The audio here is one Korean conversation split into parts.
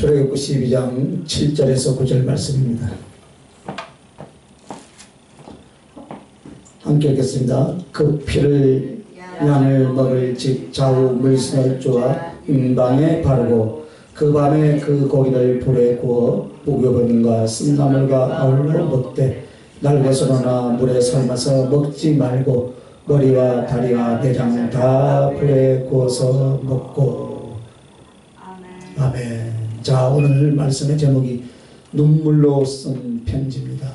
출애굽기 12장 7절에서 9절 말씀입니다. 함께 읽겠습니다. 그 피를 양을 먹을 집 좌우 물신을 쪼아 임방에 바르고 그 밤에 그 고기를 불에 구워 무교병과 쓴나물과 아울러 먹되 날것으로나 물에 삶아서 먹지 말고 머리와 다리와 내장 다 불에 구워서 먹고. 아멘. 자, 오늘 말씀의 제목이 눈물로 쓴 편지입니다.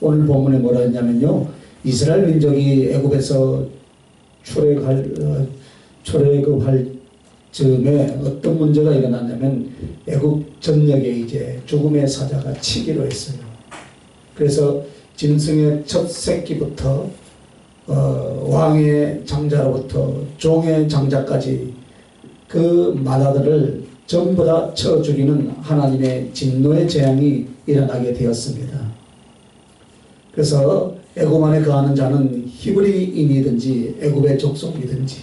오늘 본문에 뭐라 했냐면요, 이스라엘 민족이 애굽에서 출애굽할 즈음에 어떤 문제가 일어났냐면 애굽 전역에 이제 죽음의 사자가 치기로 했어요. 그래서 짐승의 첫 새끼부터 왕의 장자로부터 종의 장자까지 그 마다들을 전부 다 쳐 죽이는 하나님의 진노의 재앙이 일어나게 되었습니다. 그래서 애굽 안에 거하는 자는 히브리인이든지 애굽의 족속이든지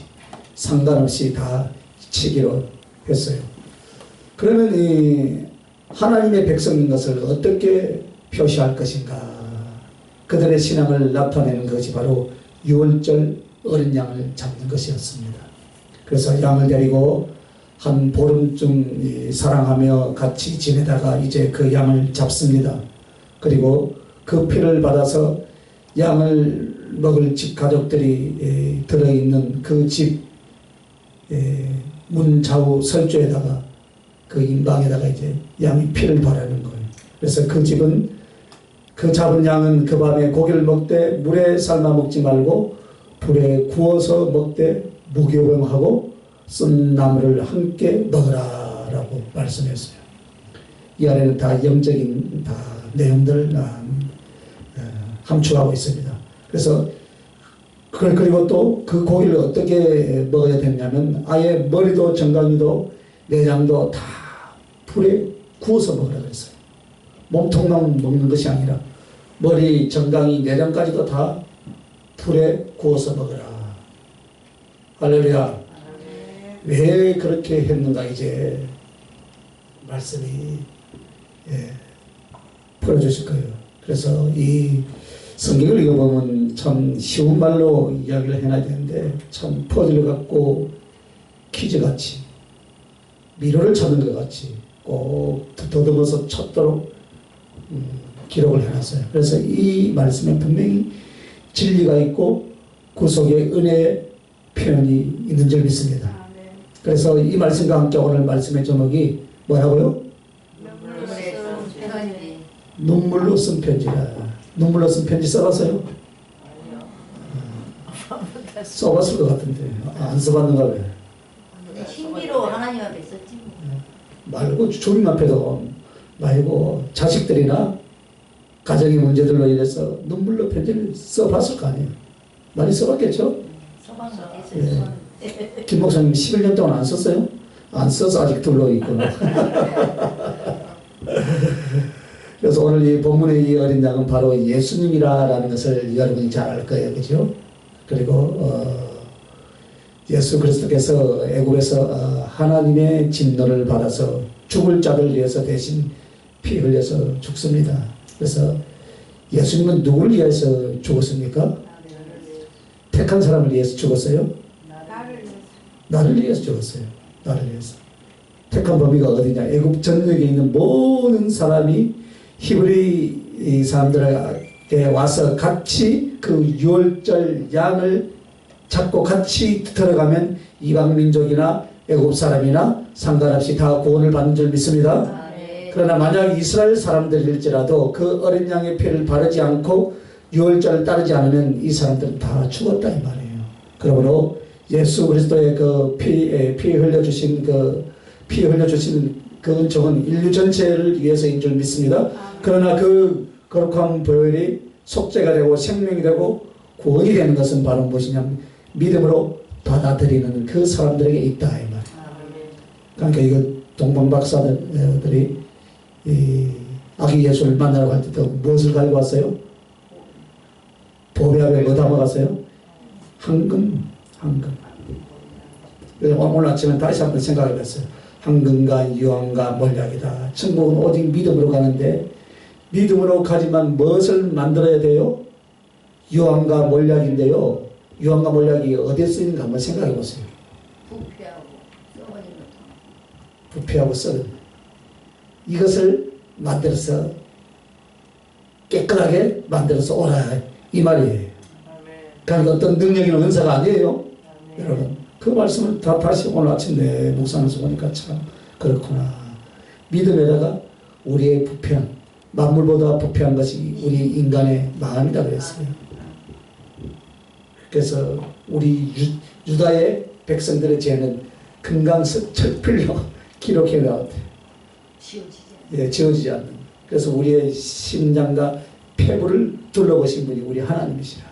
상관없이 다 치기로 했어요. 그러면 이 하나님의 백성인 것을 어떻게 표시할 것인가? 그들의 신앙을 나타내는 것이 바로 유월절 어린 양을 잡는 것이었습니다. 그래서 양을 데리고 한 보름쯤 사랑하며 같이 지내다가 이제 그 양을 잡습니다. 그리고 그 피를 받아서 양을 먹을 집 가족들이 들어있는 그 집 문 좌우 설주에다가 그 임방에다가 이제 양이 피를 바르는 거예요. 그래서 그 집은 그 잡은 양은 그 밤에 고기를 먹되 물에 삶아 먹지 말고 불에 구워서 먹되 무교병하고 쓴 나물을 함께 먹으라 라고 말씀했어요. 이 안에는 다 영적인 다 내용들을 함축하고 있습니다. 그래서 그리고 또 그 고기를 어떻게 먹어야 되냐면 아예 머리도 정강이도 내장도 다 불에 구워서 먹으라 그랬어요. 몸통만 먹는 것이 아니라 머리, 정강이, 내장까지도 다 불에 구워서 먹으라. 할렐루야. 왜 그렇게 했는가 이제 말씀이 풀어주실 거예요. 그래서 이 성경을 읽어보면 참 쉬운 말로 이야기를 해놔야 되는데 참 퍼즐 같고 퀴즈같이 미로를 찾는 것 같이 꼭 더듬어서 찾도록 기록을 해놨어요. 그래서 이 말씀에 분명히 진리가 있고 그 속에 은혜의 표현이 있는 줄 믿습니다. 그래서 이 말씀과 함께 오늘 말씀의 제목이 뭐라고요? 눈물로 쓴 편지라. 눈물로 쓴 편지 써봤어요? 써봤을 것 같은데 안 써봤는가 왜? 신비로 하나님 앞에 썼지 말고 주님 앞에도 말고 자식들이나 가정의 문제들로 인해서 눈물로 편지를 써봤을 거 아니에요. 많이 써봤겠죠? 써봤어요. 김 목사님 11년 동안 안 썼어요? 안 써서 아직 둘러 있구나. 그래서 오늘 이 본문의 이 어린 양은 바로 예수님이라는 것을 여러분이 잘 알 거예요. 그죠? 그리고 예수 그리스도께서 애굽에서 하나님의 진노를 받아서 죽을 자를 위해서 대신 피 흘려서 죽습니다. 그래서 예수님은 누구를 위해서 죽었습니까? 택한 사람을 위해서 죽었어요? 나를 위해서 죽었어요. 나를 위해서. 택한 범위가 어디냐? 애굽 전역에 있는 모든 사람이 히브리 사람들에게 와서 같이 그 유월절 양을 잡고 같이 들어가면 이방 민족이나 애굽 사람이나 상관없이 다 구원을 받는 줄 믿습니다. 그러나 만약 이스라엘 사람들일지라도 그 어린 양의 피를 바르지 않고 유월절을 따르지 않으면 이 사람들은 다 죽었다 이 말이에요. 그러므로 예수 그리스도의 그 피 흘려주신 그 은총은 인류 전체를 위해서인 줄 믿습니다. 그러나 그 거룩한 보혈이 속죄가 되고 생명이 되고 구원이 되는 것은 바로 무엇이냐면 믿음으로 받아들이는 그 사람들에게 있다 이 말이에요. 그러니까 이거 동방박사들이 이 아기 예수를 만나러 갈 때도 무엇을 가지고 왔어요? 보배 앞에 뭐 담아갔어요? 황금. 그래서 오늘 아침에 다시 한번 생각해 봤어요. 황금과 유황과 몰약이다. 천국은 오직 믿음으로 가는데 믿음으로 가지만 무엇을 만들어야 돼요? 유황과 몰약인데요. 유황과 몰약이 어디에 쓰이는가 한번 생각해 보세요. 부패하고 썩어진 것. 부패하고 썩은 이것을 만들어서 깨끗하게 만들어서 오라 이 말이에요. 그러니까 어떤 능력 있는 은사가 아니에요. 여러분 그 말씀을 다시 오늘 아침에 묵상하면서 보니까 참 그렇구나. 믿음에다가 우리의 부패한 만물보다 부패한 것이 우리 인간의 마음이다 그랬어요. 그래서 우리 유다의 백성들의 죄는 금강석 철필로 기록해 나왔대요. 지워지지 않는. 그래서 우리의 심장과 폐부를 둘러보신 분이 우리 하나님이시라.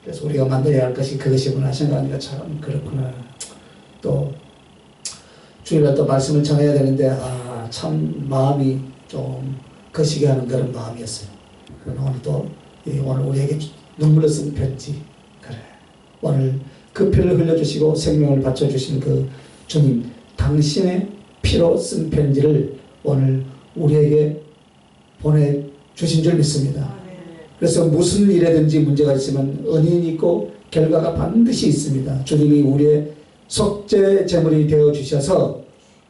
그래서 우리가 만들어야 할 것이 그것이구나 생각하니까 참 그렇구나. 또 주일날 또 말씀을 전해야 되는데 참 마음이 좀 거시게 하는 그런 마음이었어요. 오늘 또 오늘 우리에게 눈물로 쓴 편지 그래 오늘 그 피를 흘려주시고 생명을 바쳐주신 그 주님 당신의 피로 쓴 편지를 오늘 우리에게 보내주신 줄 믿습니다. 그래서 무슨 일에든지 문제가 있으면 은인이 있고 결과가 반드시 있습니다. 주님이 우리의 속죄 제물이 되어주셔서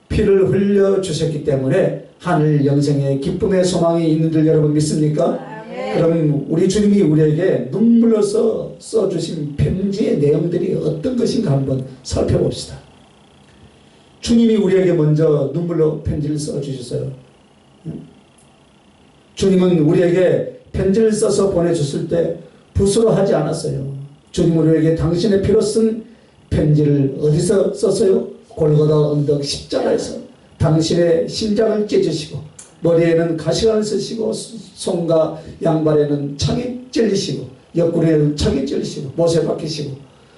피를 흘려주셨기 때문에 하늘 영생의 기쁨의 소망이 있는 줄 여러분 믿습니까? 그럼 우리 주님이 우리에게 눈물로서 써주신 편지의 내용들이 어떤 것인가 한번 살펴봅시다. 주님이 우리에게 먼저 눈물로 편지를 써주셨어요. 주님은 우리에게 편지를 써서 보내줬을 때 붓으로 하지 않았어요. 주님은 우리에게 당신의 피로 쓴 편지를 어디서 썼어요? 골고다 언덕 십자가에서 당신의 심장을 찢으시고 머리에는 가시관을 쓰시고 손과 양발에는 창이 찔리시고 옆구리에는 창이 찔리시고 못에 박히시고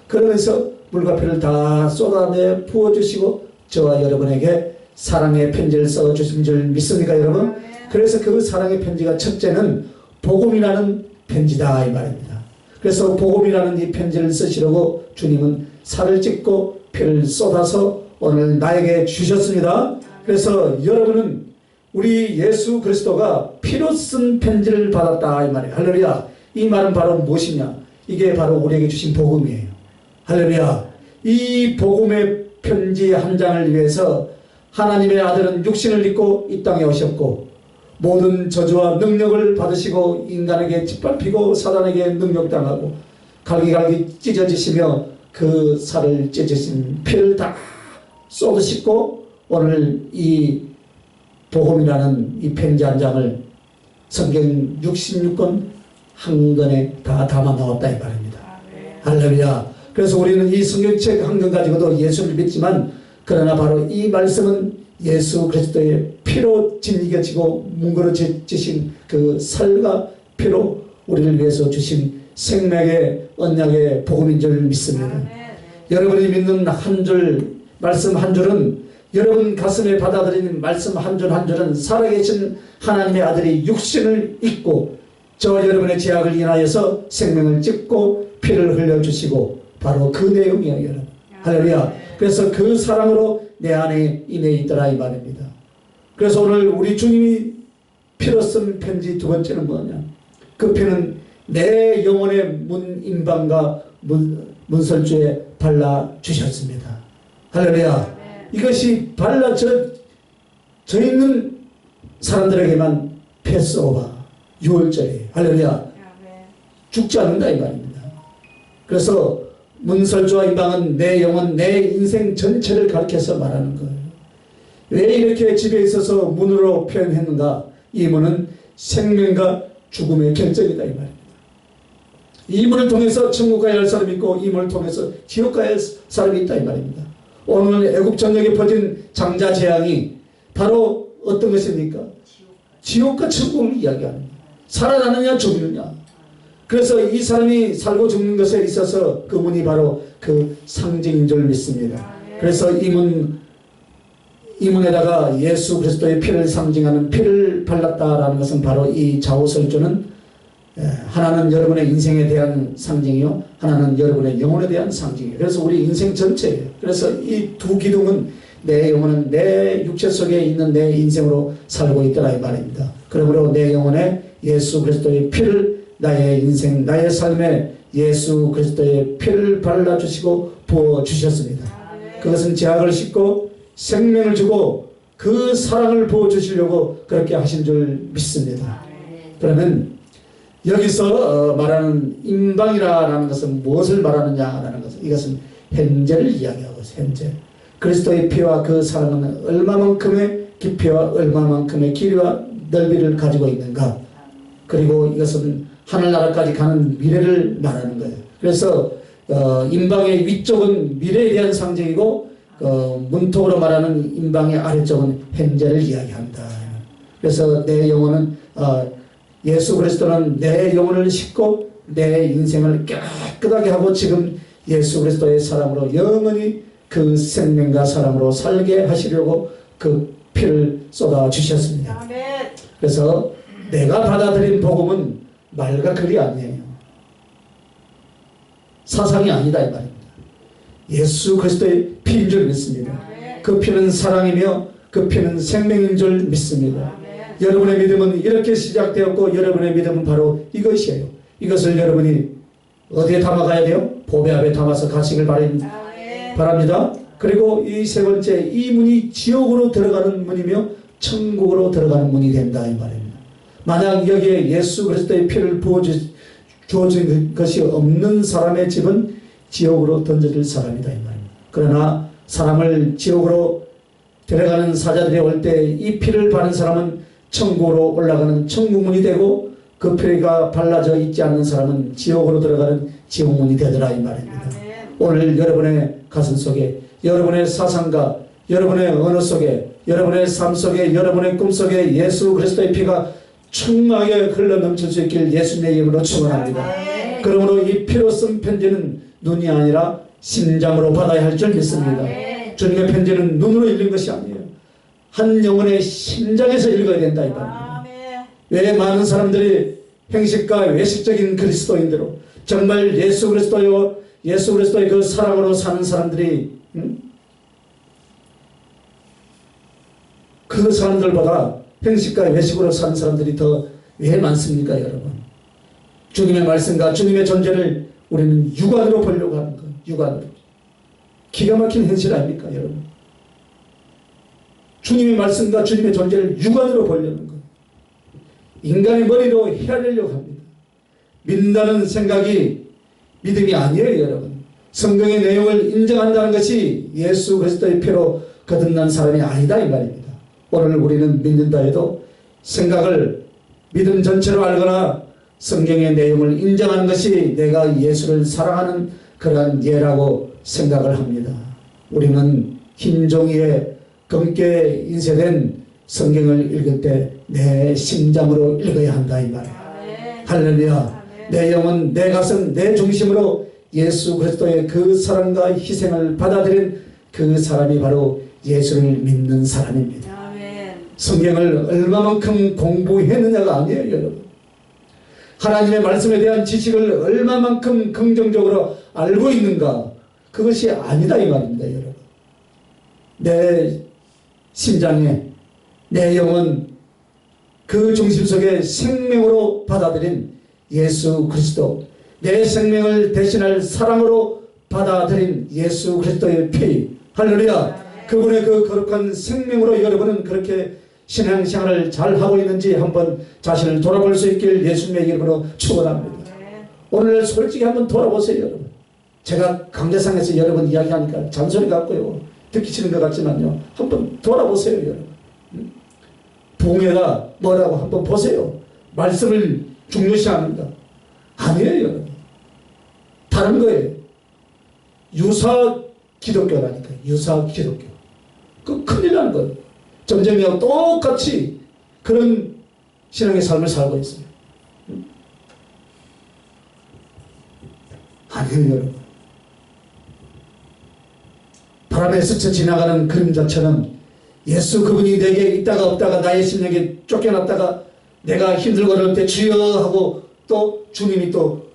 그러면서 물과 피를 다 쏟아내 부어주시고 저와 여러분에게 사랑의 편지를 써주신 줄 믿습니까 여러분? 그래서 그 사랑의 편지가 첫째는 복음이라는 편지다 이 말입니다. 그래서 복음이라는 이 편지를 쓰시려고 주님은 살을 찢고 피를 쏟아서 오늘 나에게 주셨습니다. 그래서 여러분은 우리 예수 그리스도가 피로 쓴 편지를 받았다 이 말이에요. 할렐루야. 이 말은 바로 무엇이냐? 이게 바로 우리에게 주신 복음이에요. 할렐루야. 이 복음의 편지 한 장을 위해서 하나님의 아들은 육신을 입고 이 땅에 오셨고 모든 저주와 능력을 받으시고 인간에게 짓밟히고 사단에게 능력당하고 갈기갈기 찢어지시며 그 살을 찢으신 피를 다 쏟으시고 오늘 이 복음이라는 이 편지 한 장을 성경 66권 한 권에 다 담아 넣었다 이 말입니다. 할렐루야. 그래서 우리는 이 성경책 한 권 가지고도 예수를 믿지만 그러나 바로 이 말씀은 예수 그리스도의 피로 짓이겨지고 뭉그러지신 그 살과 피로 우리를 위해서 주신 생명의 언약의 복음인 줄 믿습니다. 여러분이 믿는 한 줄 말씀 한 줄은 여러분 가슴에 받아들이는 말씀 한 줄 한 줄은 살아계신 하나님의 아들이 육신을 입고 저 여러분의 죄악을 인하여서 생명을 찢고 피를 흘려주시고 바로 그 내용이에요 여러분. 할렐루야. 그래서 그 사랑으로 내 안에 임해 있더라 이 말입니다. 그래서 오늘 우리 주님이 피로 쓴 편지 두 번째는 뭐냐? 그 피는 내 영혼의 문인방과 문설주에 발라주셨습니다. 할렐루야. 이것이 발라져 있는 사람들에게만 패스오바 6월절이에요. 할렐루야. 죽지 않는다 이 말입니다. 그래서 문설주와 인방은 내 영혼, 내 인생 전체를 가리켜서 말하는 거예요. 왜 이렇게 집에 있어서 문으로 표현했는가? 이 문은 생명과 죽음의 결정이다 이 말입니다. 이 문을 통해서 천국 가야 할 사람이 있고 이 문을 통해서 지옥 가야 할 사람이 있다 이 말입니다. 오늘 애굽 전역에 퍼진 장자 재앙이 바로 어떤 것입니까? 지옥과 천국을 이야기합니다. 살아나느냐 죽느냐. 그래서 이 사람이 살고 죽는 것에 있어서 그 문이 바로 그 상징인 줄 믿습니다. 그래서 이 문에다가 예수 그리스도의 피를 상징하는 피를 발랐다라는 것은 바로 이 좌우설조는 하나는 여러분의 인생에 대한 상징이요 하나는 여러분의 영혼에 대한 상징이에요. 그래서 우리 인생 전체예요. 그래서 이 두 기둥은 내 영혼은 내 육체 속에 있는 내 인생으로 살고 있더라 이 말입니다. 그러므로 내 영혼에 예수 그리스도의 피를 나의 인생 나의 삶에 예수 그리스도의 피를 발라주시고 부어주셨습니다. 그것은 죄악을 씻고 생명을 주고 그 사랑을 부어주시려고 그렇게 하신 줄 믿습니다. 그러면 여기서 말하는 임방이라는 것은 무엇을 말하느냐라는 것은 이것은 현재를 이야기하고 있어요. 현재 그리스도의 피와 그 사랑은 얼마만큼의 깊이와 얼마만큼의 길이와 넓이를 가지고 있는가. 그리고 이것은 하늘나라까지 가는 미래를 말하는 거예요. 그래서 임방의 위쪽은 미래에 대한 상징이고 문턱으로 말하는 임방의 아래쪽은 현재를 이야기합니다. 그래서 내 영혼은 예수 그리스도는 내 영혼을 싣고 내 인생을 깨끗하게 하고 지금 예수 그리스도의 사랑으로 영원히 그 생명과 사랑으로 살게 하시려고 그 피를 쏟아 주셨습니다. 그래서 내가 받아들인 복음은 말과 글이 아니에요. 사상이 아니다 이 말입니다. 예수 그리스도의 피인 줄 믿습니다. 그 피는 사랑이며 그 피는 생명인 줄 믿습니다. 여러분의 믿음은 이렇게 시작되었고 여러분의 믿음은 바로 이것이에요. 이것을 여러분이 어디에 담아가야 돼요? 보배 앞에 담아서 가시길 바랍니다. 그리고 이 세 번째, 이 문이 지옥으로 들어가는 문이며 천국으로 들어가는 문이 된다 이 말입니다. 만약 여기에 예수 그리스도의 피를 부어준 것이 없는 사람의 집은 지옥으로 던져질 사람이다 이 말입니다. 그러나 사람을 지옥으로 데려가는 사자들이 올 때 이 피를 바른 사람은 천국으로 올라가는 천국문이 되고 그 피가 발라져 있지 않는 사람은 지옥으로 들어가는 지옥문이 되더라 이 말입니다. 오늘 여러분의 가슴 속에 여러분의 사상과 여러분의 언어 속에 여러분의 삶 속에 여러분의 꿈 속에 예수 그리스도의 피가 충만하게 흘러넘칠 수 있길 예수님의 이름으로 축원합니다. 그러므로 이 피로 쓴 편지는 눈이 아니라 심장으로 받아야 할 줄 믿습니다. 주님의 편지는 눈으로 읽는 것이 아니에요. 한 영혼의 심장에서 읽어야 된다 이 말입니다. 왜 많은 사람들이 행식과 외식적인 그리스도인대로 정말 예수 그리스도의 그 사랑으로 사는 사람들이 그 사람들보다 행식과 외식으로 사는 사람들이 더 왜 많습니까 여러분? 주님의 말씀과 주님의 존재를 우리는 육안으로 보려고 하는 거예요. 육안으로. 기가 막힌 현실 아닙니까 여러분? 주님의 말씀과 주님의 존재를 육안으로 보려는 거예요. 인간의 머리로 헤아리려고 합니다. 믿는다는 생각이 믿음이 아니에요 여러분. 성경의 내용을 인정한다는 것이 예수 그리스도의 피로 거듭난 사람이 아니다 이 말입니다. 오늘 우리는 믿는다 해도 생각을 믿음 전체로 알거나 성경의 내용을 인정하는 것이 내가 예수를 사랑하는 그러한 예라고 생각을 합니다. 우리는 흰 종이에 검게 인쇄된 성경을 읽을 때 내 심장으로 읽어야 한다 이 말이에요. 할렐루야. 내 영혼, 내 가슴, 내 중심으로 예수 그리스도의 그 사랑과 희생을 받아들인 그 사람이 바로 예수를 믿는 사람입니다. 성경을 얼마만큼 공부했느냐가 아니에요 여러분. 하나님의 말씀에 대한 지식을 얼마만큼 긍정적으로 알고 있는가, 그것이 아니다 이 말입니다 여러분. 내 심장에 내 영혼 그 중심 속에 생명으로 받아들인 예수 그리스도, 내 생명을 대신할 사랑으로 받아들인 예수 그리스도의 피, 할렐루야. 그분의 그 거룩한 생명으로 여러분은 그렇게 신앙생활을 잘 하고 있는지 한번 자신을 돌아볼 수 있길 예수님의 이름으로 축원합니다. 오늘 솔직히 한번 돌아보세요 여러분. 제가 강대상에서 여러분 이야기하니까 잔소리 같고요, 듣기 싫은 것 같지만요, 한번 돌아보세요 여러분. 부흥회가 뭐라고 한번 보세요. 말씀을 중요시합니다. 아니에요 여러분. 다른 거예요. 유사 기독교라니까. 유사 기독교. 그 큰일 나는 거예요. 점점이하고 똑같이 그런 신앙의 삶을 살고 있어요. 아니에요 여러분. 바람에 스쳐 지나가는 그림자처럼 예수 그분이 내게 있다가 없다가 나의 심령에 쫓겨났다가 내가 힘들고 그럴 때 주여 하고 또 주님이 또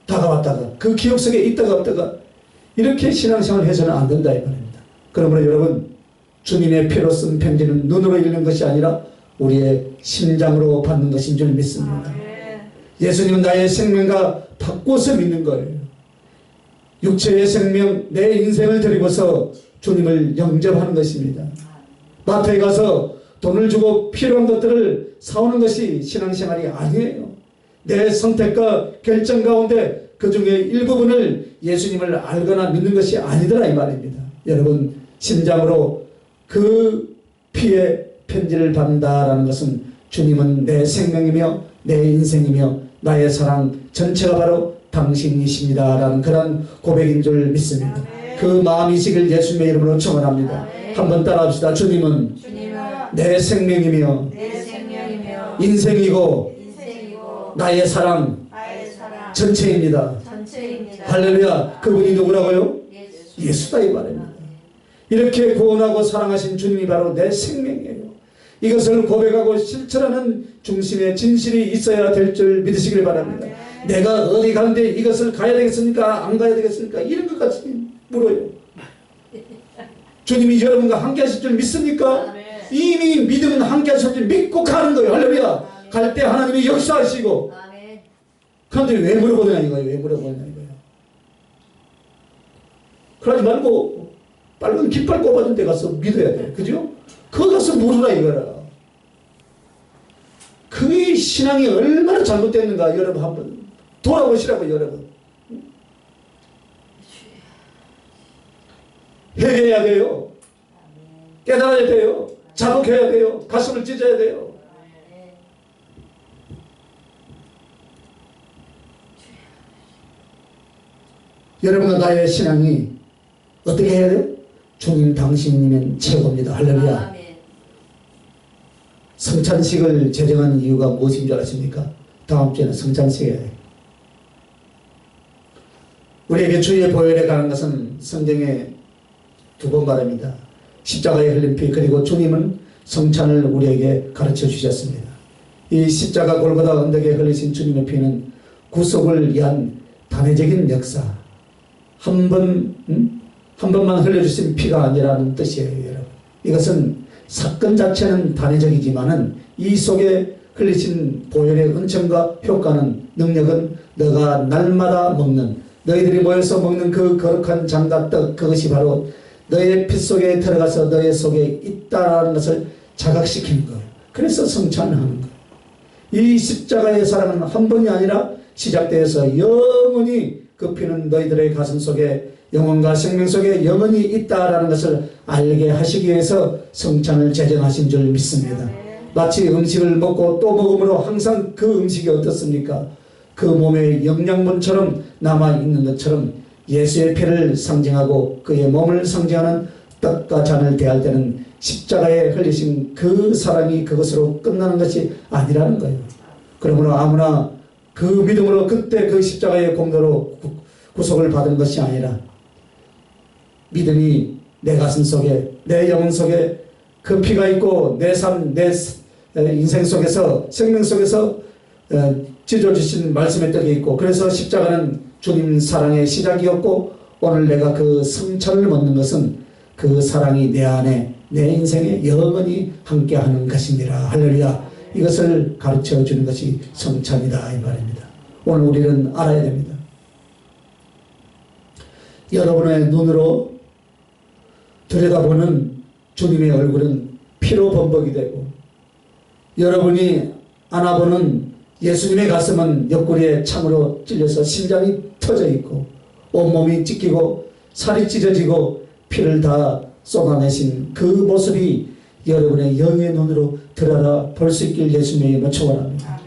다가왔다가 그 기억 속에 있다가 없다가 이렇게 신앙생활을 해서는 안 된다 이 말입니다. 그러므로 여러분, 주님의 피로 쓴 편지는 눈으로 읽는 것이 아니라 우리의 심장으로 받는 것인 줄 믿습니다. 예수님은 나의 생명과 바꿔서 믿는 거예요. 육체의 생명, 내 인생을 드리고서 주님을 영접하는 것입니다. 마트에 가서 돈을 주고 필요한 것들을 사오는 것이 신앙생활이 아니에요. 내 선택과 결정 가운데 그 중에 일부분을 예수님을 알거나 믿는 것이 아니더라 이 말입니다. 여러분, 심장으로 그 피의 편지를 받는다라는 것은 주님은 내 생명이며 내 인생이며 나의 사랑 전체가 바로 당신이십니다 라는 그런 고백인 줄 믿습니다. 그 마음이시길 예수님의 이름으로 축원합니다. 한번 따라합시다. 주님은 내 생명이며 인생이고 나의 사랑 전체입니다. 할렐루야. 그분이 누구라고요? 예수다 이 말입니다. 이렇게 구원하고 사랑하신 주님이 바로 내 생명이에요. 이것을 고백하고 실천하는 중심에 진실이 있어야 될 줄 믿으시길 바랍니다. 내가 어디 가는데 이것을 가야 되겠습니까? 안 가야 되겠습니까? 이런 것 같이 물어요. 주님이 여러분과 함께 하실 줄 믿습니까? 이미 믿으면 함께 하실 줄 믿고 가는 거예요. 할렐루야. 갈 때 하나님이 역사하시고. 그런데 왜 물어보냐 이거예요. 왜 물어보냐 이거예요. 그러지 말고 빨간 깃발 꼽아준 데 가서 믿어야 돼. 그죠? 거기 가서 물으라 이거라. 그의 신앙이 얼마나 잘못됐는가 여러분 한번 돌아보시라고 여러분. 회개해야 돼요. 깨달아야 돼요. 자복해야 돼요. 가슴을 찢어야 돼요. 여러분과 나의 신앙이 어떻게 해야 돼요? 주님 당신이면 최고입니다. 할렐루야. 성찬식을 제정한 이유가 무엇인 줄 아십니까? 다음 주에는 성찬식 해야 돼요. 우리에게 주의 보혈에 관한 것은 성경에 두 번 말합니다. 십자가에 흘린 피 그리고 주님은 성찬을 우리에게 가르쳐 주셨습니다. 이 십자가 골고다 언덕에 흘리신 주님의 피는 구속을 위한 단회적인 역사, 한 번만 흘려주신 피가 아니라는 뜻이에요. 여러분. 이것은 사건 자체는 단회적이지만은 이 속에 흘리신 보혈의 은총과 효과는, 능력은 너가 날마다 먹는, 너희들이 모여서 먹는 그 거룩한 장과 떡, 그것이 바로 너의 피 속에 들어가서 너의 속에 있다는 것을 자각시키는 거예요. 그래서 성찬을 하는 거예요. 이 십자가의 사랑은 한 번이 아니라 시작되어서 영원히 그 피는 너희들의 가슴 속에, 영혼과 생명 속에 영원히 있다라는 것을 알게 하시기 위해서 성찬을 제정하신 줄 믿습니다. 마치 음식을 먹고 또 먹음으로 항상 그 음식이 어떻습니까? 그 몸의 영양분처럼 남아있는 것처럼 예수의 피를 상징하고 그의 몸을 상징하는 떡과 잔을 대할 때는 십자가에 흘리신 그 사랑이 그것으로 끝나는 것이 아니라는 거예요. 그러므로 아무나 그 믿음으로 그때 그 십자가의 공로로 구속을 받은 것이 아니라 믿음이 내 가슴 속에, 내 영혼 속에 그 피가 있고 내 삶, 내 인생 속에서, 생명 속에서 찢어주신 말씀의 떡이 있고, 그래서 십자가는 주님 사랑의 시작이었고, 오늘 내가 그 성찬을 먹는 것은 그 사랑이 내 안에, 내 인생에 영원히 함께하는 것입니다. 할렐루야. 이것을 가르쳐 주는 것이 성찬이다 이 말입니다. 오늘 우리는 알아야 됩니다. 여러분의 눈으로 들여다보는 주님의 얼굴은 피로 범벅이 되고, 여러분이 안아보는 예수님의 가슴은 옆구리에 참으로 찔려서 심장이 터져 있고 온몸이 찢기고 살이 찢어지고 피를 다 쏟아내신 그 모습이 여러분의 영의 눈으로 들여다 볼 수 있길 예수님의 이름으로 축원합니다.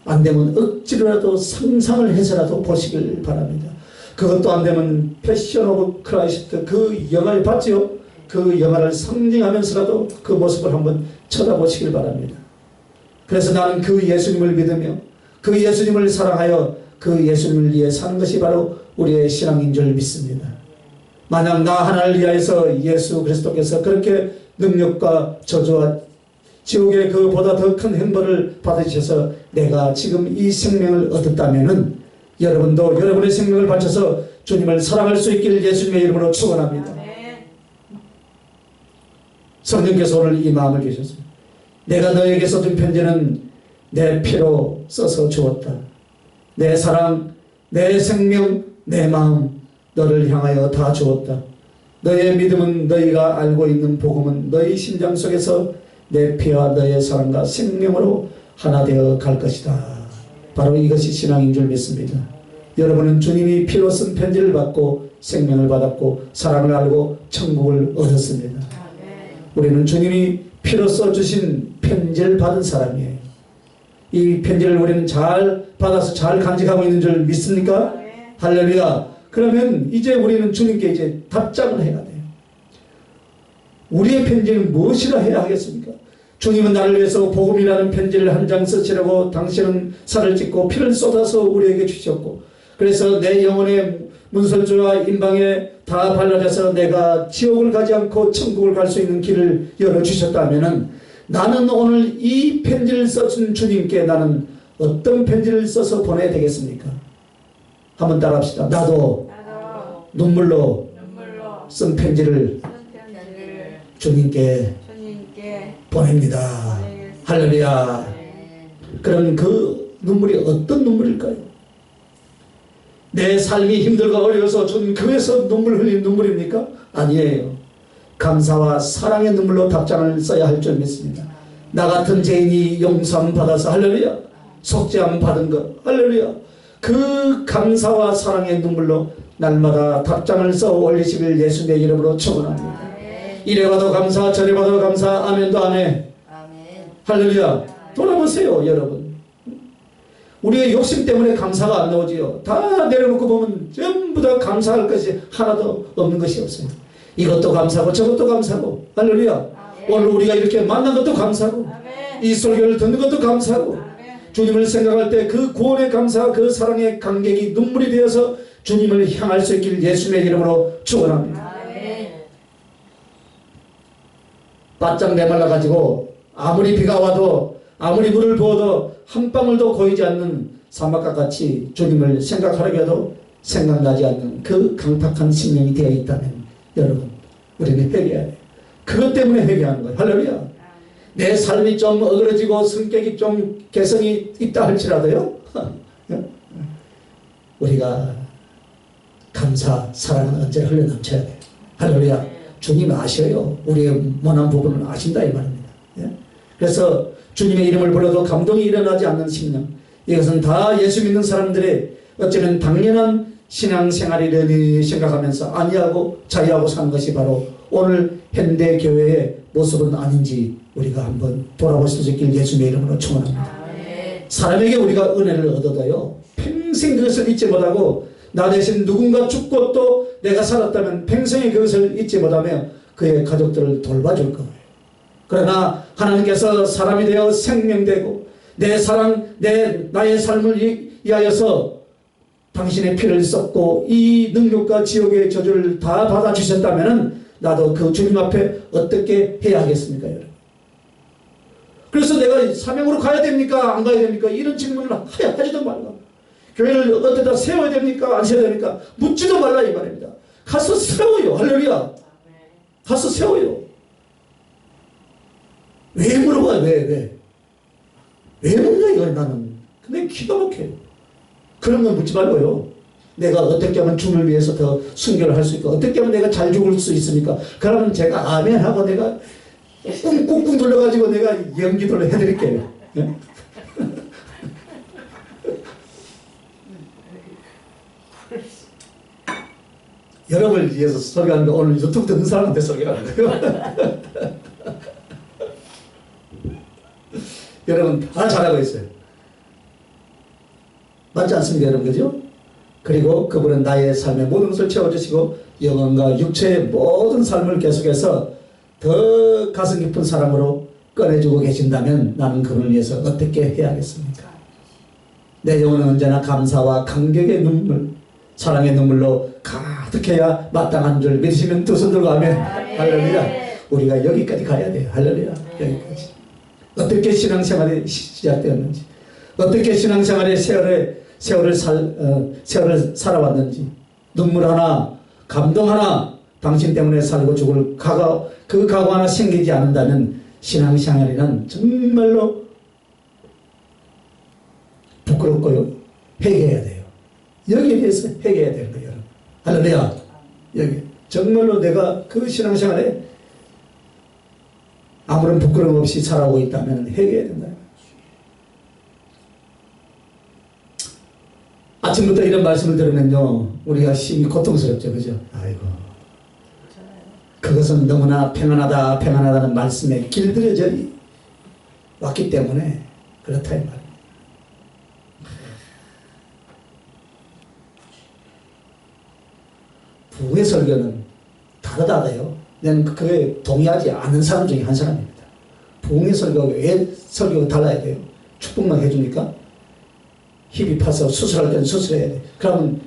안 되면 억지로라도 상상을 해서라도 보시길 바랍니다. 그것도 안 되면 패션 오브 크라이스트 그 영화를 봤죠? 그 영화를 상징하면서라도 그 모습을 한번 쳐다보시길 바랍니다. 그래서 나는 그 예수님을 믿으며 그 예수님을 사랑하여 그 예수님을 위해 사는 것이 바로 우리의 신앙인 줄 믿습니다. 만약 나 하나를 위하여서 예수 그리스도께서 그렇게 능력과 저주와 지옥의 그보다 더 큰 행보를 받으셔서 내가 지금 이 생명을 얻었다면은 여러분도 여러분의 생명을 바쳐서 주님을 사랑할 수 있기를 예수님의 이름으로 축원합니다. 성령께서 오늘 이 마음을 주셨습니다. 내가 너에게 써준 편지는 내 피로 써서 주었다. 내 사랑, 내 생명, 내 마음 너를 향하여 다 주었다. 너의 믿음은, 너희가 알고 있는 복음은 너희 심장 속에서 내 피와 너의 사랑과 생명으로 하나 되어 갈 것이다. 바로 이것이 신앙인 줄 믿습니다. 여러분은 주님이 피로 쓴 편지를 받고 생명을 받았고 사랑을 알고 천국을 얻었습니다. 우리는 주님이 피로 써주신 편지를 받은 사람이에요. 이 편지를 우리는 잘 받아서 잘 간직하고 있는 줄 믿습니까? 할렐루야. 그러면 이제 우리는 주님께 이제 답장을 해야 돼요. 우리의 편지는 무엇이라 해야 하겠습니까? 주님은 나를 위해서 복음이라는 편지를 한 장 쓰시려고 당신은 살을 찢고 피를 쏟아서 우리에게 주셨고, 그래서 내 영혼의 문설주와 임방에 다 발라져서 내가 지옥을 가지 않고 천국을 갈 수 있는 길을 열어주셨다면, 나는 오늘 이 편지를 써준 주님께 나는 어떤 편지를 써서 보내야 되겠습니까? 한번 따라합시다. 나도 눈물로 쓴 편지를 주님께 보냅니다. 할렐루야. 그럼 그 눈물이 어떤 눈물일까요? 내 삶이 힘들고 어려워서 주님 교회에서 눈물 흘린 눈물입니까? 아니에요. 감사와 사랑의 눈물로 답장을 써야 할 줄 믿습니다. 나 같은 죄인이 용서함 받아서 할렐루야, 속죄함 받은 것, 할렐루야, 그 감사와 사랑의 눈물로 날마다 답장을 써 올리시길 예수님의 이름으로 축원합니다. 이래 봐도 감사, 저래 봐도 감사, 아멘도 아멘. 할렐루야. 돌아보세요 여러분. 우리의 욕심 때문에 감사가 안 나오지요. 다 내려놓고 보면 전부 다 감사할 것이 하나도 없는 것이 없어요. 이것도 감사하고 저것도 감사하고, 할렐루야. 오늘 우리가 이렇게 만난 것도 감사하고, 이 설교를 듣는 것도 감사하고, 주님을 생각할 때 그 구원의 감사, 그 사랑의 감격이 눈물이 되어서 주님을 향할 수 있기를 예수님의 이름으로 축원합니다. 바짝 메말라 가지고 아무리 비가 와도 아무리 물을 부어도 한 방울도 고이지 않는 사막과 같이 주님을 생각하려고 해도 생각나지 않는 그 강팍한 심령이 되어 있다면, 여러분 우리는 회개해야 돼요. 그것 때문에 회개하는 거예요. 할렐루야. 내 삶이 좀 어그러지고 성격이 좀 개성이 있다 할지라도요, 우리가 감사, 사랑은 언제나 흘러넘쳐야 돼요. 할렐루야. 주님 아셔요. 우리의 못난 부분을 아신다 이 말입니다. 그래서 주님의 이름을 불러도 감동이 일어나지 않는 심령, 이것은 다 예수 믿는 사람들의 어쩌면 당연한 신앙생활이라니 생각하면서 아니하고 자유하고 사는 것이 바로 오늘 현대 교회의 모습은 아닌지 우리가 한번 돌아볼 수 있길 예수님의 이름으로 축원합니다. 사람에게 우리가 은혜를 얻어도요, 평생 그것을 잊지 못하고 나 대신 누군가 죽고 또 내가 살았다면 평생에 그것을 잊지 못하며 그의 가족들을 돌봐줄 거예요. 그러나 하나님께서 사람이 되어 생명되고 내 사랑, 나의 삶을 위하여서 당신의 피를 쏟고 이 능력과 지옥의 저주를 다 받아주셨다면 나도 그 주님 앞에 어떻게 해야 하겠습니까, 여러분? 그래서 내가 사명으로 가야 됩니까? 안 가야 됩니까? 이런 질문을 하지도 말라. 교회를 어디다 세워야 됩니까? 안 세워야 됩니까? 묻지도 말라 이 말입니다. 가서 세워요. 할렐루야. 가서 세워요. 왜 물어봐요? 왜 묻냐 이걸 나는. 근데 기가 막혀요. 그런 건 묻지 말고요. 내가 어떻게 하면 주님을 위해서 더 순교를 할 수 있고, 어떻게 하면 내가 잘 죽을 수 있습니까? 그러면 제가 아멘 하고 내가 꾹꾹 눌러가지고 내가 연기도를 해드릴게요. 예? 여러분을 위해서 설교하는데 오늘 유튜브 듣는 사람한테 설교하는 거예요. 여러분 다 잘하고 있어요. 맞지 않습니까, 여러분? 그죠? 그리고 그분은 나의 삶의 모든 것을 채워주시고 영혼과 육체의 모든 삶을 계속해서 더 가슴 깊은 사랑으로 꺼내주고 계신다면 나는 그분을 위해서 어떻게 해야겠습니까? 내 영혼은 언제나 감사와 감격의 눈물, 사랑의 눈물로 가득해야 마땅한 줄 믿으시면 두 손 들고 하면 할렐루야. 우리가 여기까지 가야 돼요. 할렐루야. 여기까지. 어떻게 신앙생활이 시작되었는지, 어떻게 신앙생활의 세월을 살아왔는지, 눈물 하나, 감동 하나, 당신 때문에 살고 죽을 각오, 그 각오 하나 생기지 않는다면 신앙생활에는 정말로 부끄럽고요. 회개해야 돼요. 여기에 대해서 회개해야 되는 거예요. 할렐루야. 여기 정말로 내가 그 신앙생활에 아무런 부끄러움 없이 살아오고 있다면 회개해야 된다. 아침부터 이런 말씀을 들으면요, 우리가 심히 고통스럽죠. 그죠? 아이고. 그것은 너무나 평안하다, 평안하다는 말씀에 길들여져 왔기 때문에 그렇다 이 말이에요. 부흥의 설교는 다르다요. 나는 그에 동의하지 않는 사람 중에 한 사람입니다. 부흥의 설교가 왜 설교가 달라야 돼요? 축복만 해주니까? 힙이 파서 수술할 때는 수술해야 돼. 그러면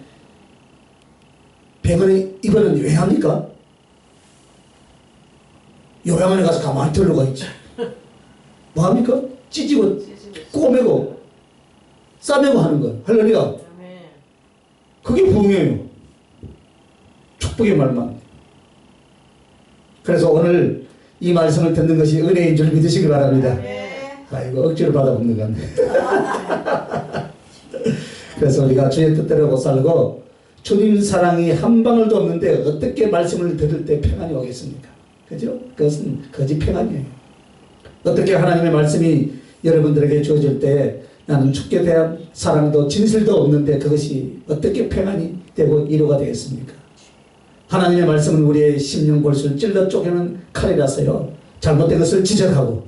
병원에 입원은 왜 합니까? 요양원에 가서 가만히 들러가 있지. 뭐 합니까? 찢고 꼬매고 싸매고 하는 거. 할렐루야. 그게 부흥이에요. 축복의 말만. 그래서 오늘 이 말씀을 듣는 것이 은혜인 줄 믿으시기 바랍니다. 아이고 억지로 받아먹는 것 같네. 그래서 우리가 주의 뜻대로 못 살고 주님 사랑이 한 방울도 없는데 어떻게 말씀을 들을 때 평안이 오겠습니까? 그죠? 그것은 거짓 평안이에요. 어떻게 하나님의 말씀이 여러분들에게 주어질 때 나는 주께 대한 사랑도 진실도 없는데 그것이 어떻게 평안이 되고 위로가 되겠습니까? 하나님의 말씀은 우리의 심령 골수를 찔러 쪼개는 칼이라서요. 잘못된 것을 지적하고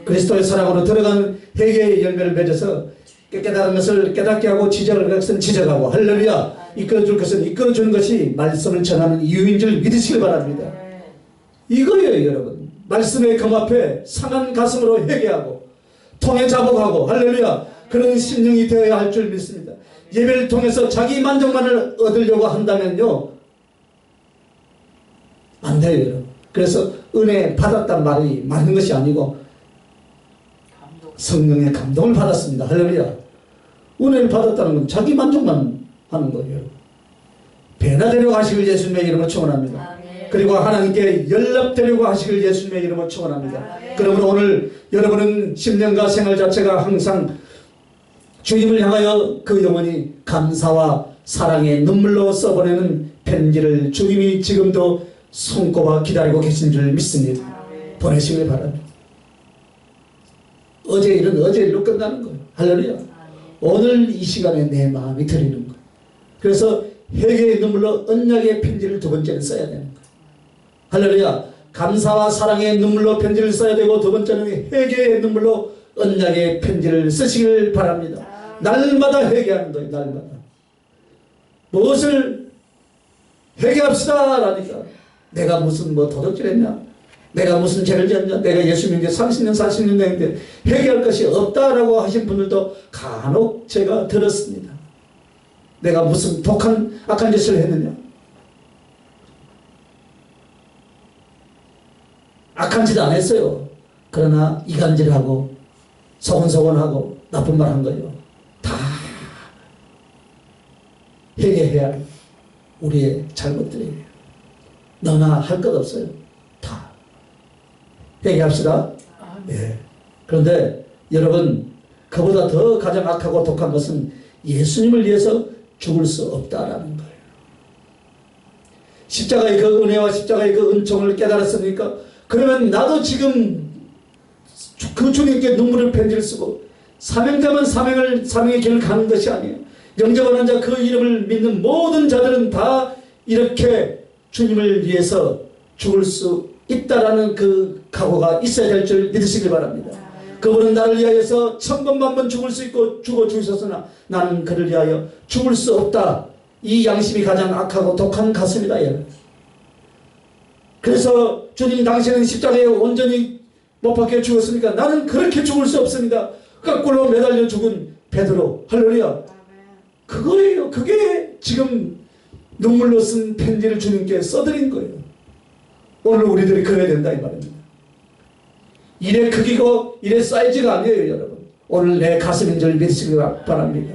그리스도의 사랑으로 들어간 회개의 열매를 맺어서 깨달은 것을 깨닫게 하고 지적할 것은 지적하고 할렐루야 이끌어줄 것은 이끌어주는 것이 말씀을 전하는 이유인 줄 믿으시길 바랍니다. 이거예요 여러분. 말씀의 금 앞에 상한 가슴으로 회개하고 통에 자복하고 할렐루야 그런 심령이 되어야 할 줄 믿습니다. 예배를 통해서 자기 만족만을 얻으려고 한다면요 안 돼요 여러분. 그래서 은혜 받았단 말이 맞는 것이 아니고 성령의 감동을 받았습니다. 할렐루야. 은혜를 받았다는 건 자기 만족만 하는 거예요. 변화되려고 하시길 예수님의 이름으로 축원합니다. 그리고 하나님께 연락되려고 하시길 예수님의 이름으로 축원합니다. 그러므로 오늘 여러분은 10년과 생활 자체가 항상 주님을 향하여 그 영혼이 감사와 사랑의 눈물로 써보내는 편지를 주님이 지금도 손꼽아 기다리고 계신 줄 믿습니다. 보내시길 바랍니다. 어제 일은 어제 일로 끝나는 거예요. 할렐루야. 오늘 이 시간에 내 마음이 드리는 거예요. 그래서 회개의 눈물로 언약의 편지를 두 번째는 써야 되는 거예요. 할렐루야. 감사와 사랑의 눈물로 편지를 써야 되고 두 번째는 회개의 눈물로 언약의 편지를 쓰시길 바랍니다. 날마다 회개하는 거예요. 날마다. 무엇을 회개합시다 라니까 내가 무슨 뭐 도둑질했냐? 내가 무슨 죄를 지었냐? 내가 예수 믿는 게 30년 40년 됐는데 회개할 것이 없다라고 하신 분들도 간혹 제가 들었습니다. 내가 무슨 독한 악한 짓을 했느냐? 악한 짓 안 했어요. 그러나 이간질하고 소곤소곤하고 나쁜 말 한 거예요. 다 회개해야 할 우리의 잘못들이에요. 너나 할 것 없어요. 다 회개합시다. 예. 그런데 여러분 그보다 더 가장 악하고 독한 것은 예수님을 위해서 죽을 수 없다라는 거예요. 십자가의 그 은혜와 십자가의 그 은총을 깨달았으니까 그러면 나도 지금 그 주님께 눈물을 편지를 쓰고 사명자만 사명의 길을 가는 것이 아니에요. 영접하는 자 그 이름을 믿는 모든 자들은 다 이렇게 주님을 위해서 죽을 수 있다라는 그 각오가 있어야 될 줄 믿으시길 바랍니다. 그분은 나를 위하여서 1000번만번 죽을 수 있고 죽어 주셨으나 나는 그를 위하여 죽을 수 없다. 이 양심이 가장 악하고 독한 가슴이다. 그래서 주님 당신은 십자가에 온전히 못 박혀 죽었으니까 나는 그렇게 죽을 수 없습니다. 거꾸로 매달려 죽은 베드로. 할렐루야. 그거예요. 그게 지금 눈물로 쓴 편지를 주님께 써드린 거예요. 오늘 우리들이 그래야 된다 이 말입니다. 일의 크기고 일의 사이즈가 아니에요 여러분. 오늘 내 가슴인 줄 믿으시기 바랍니다.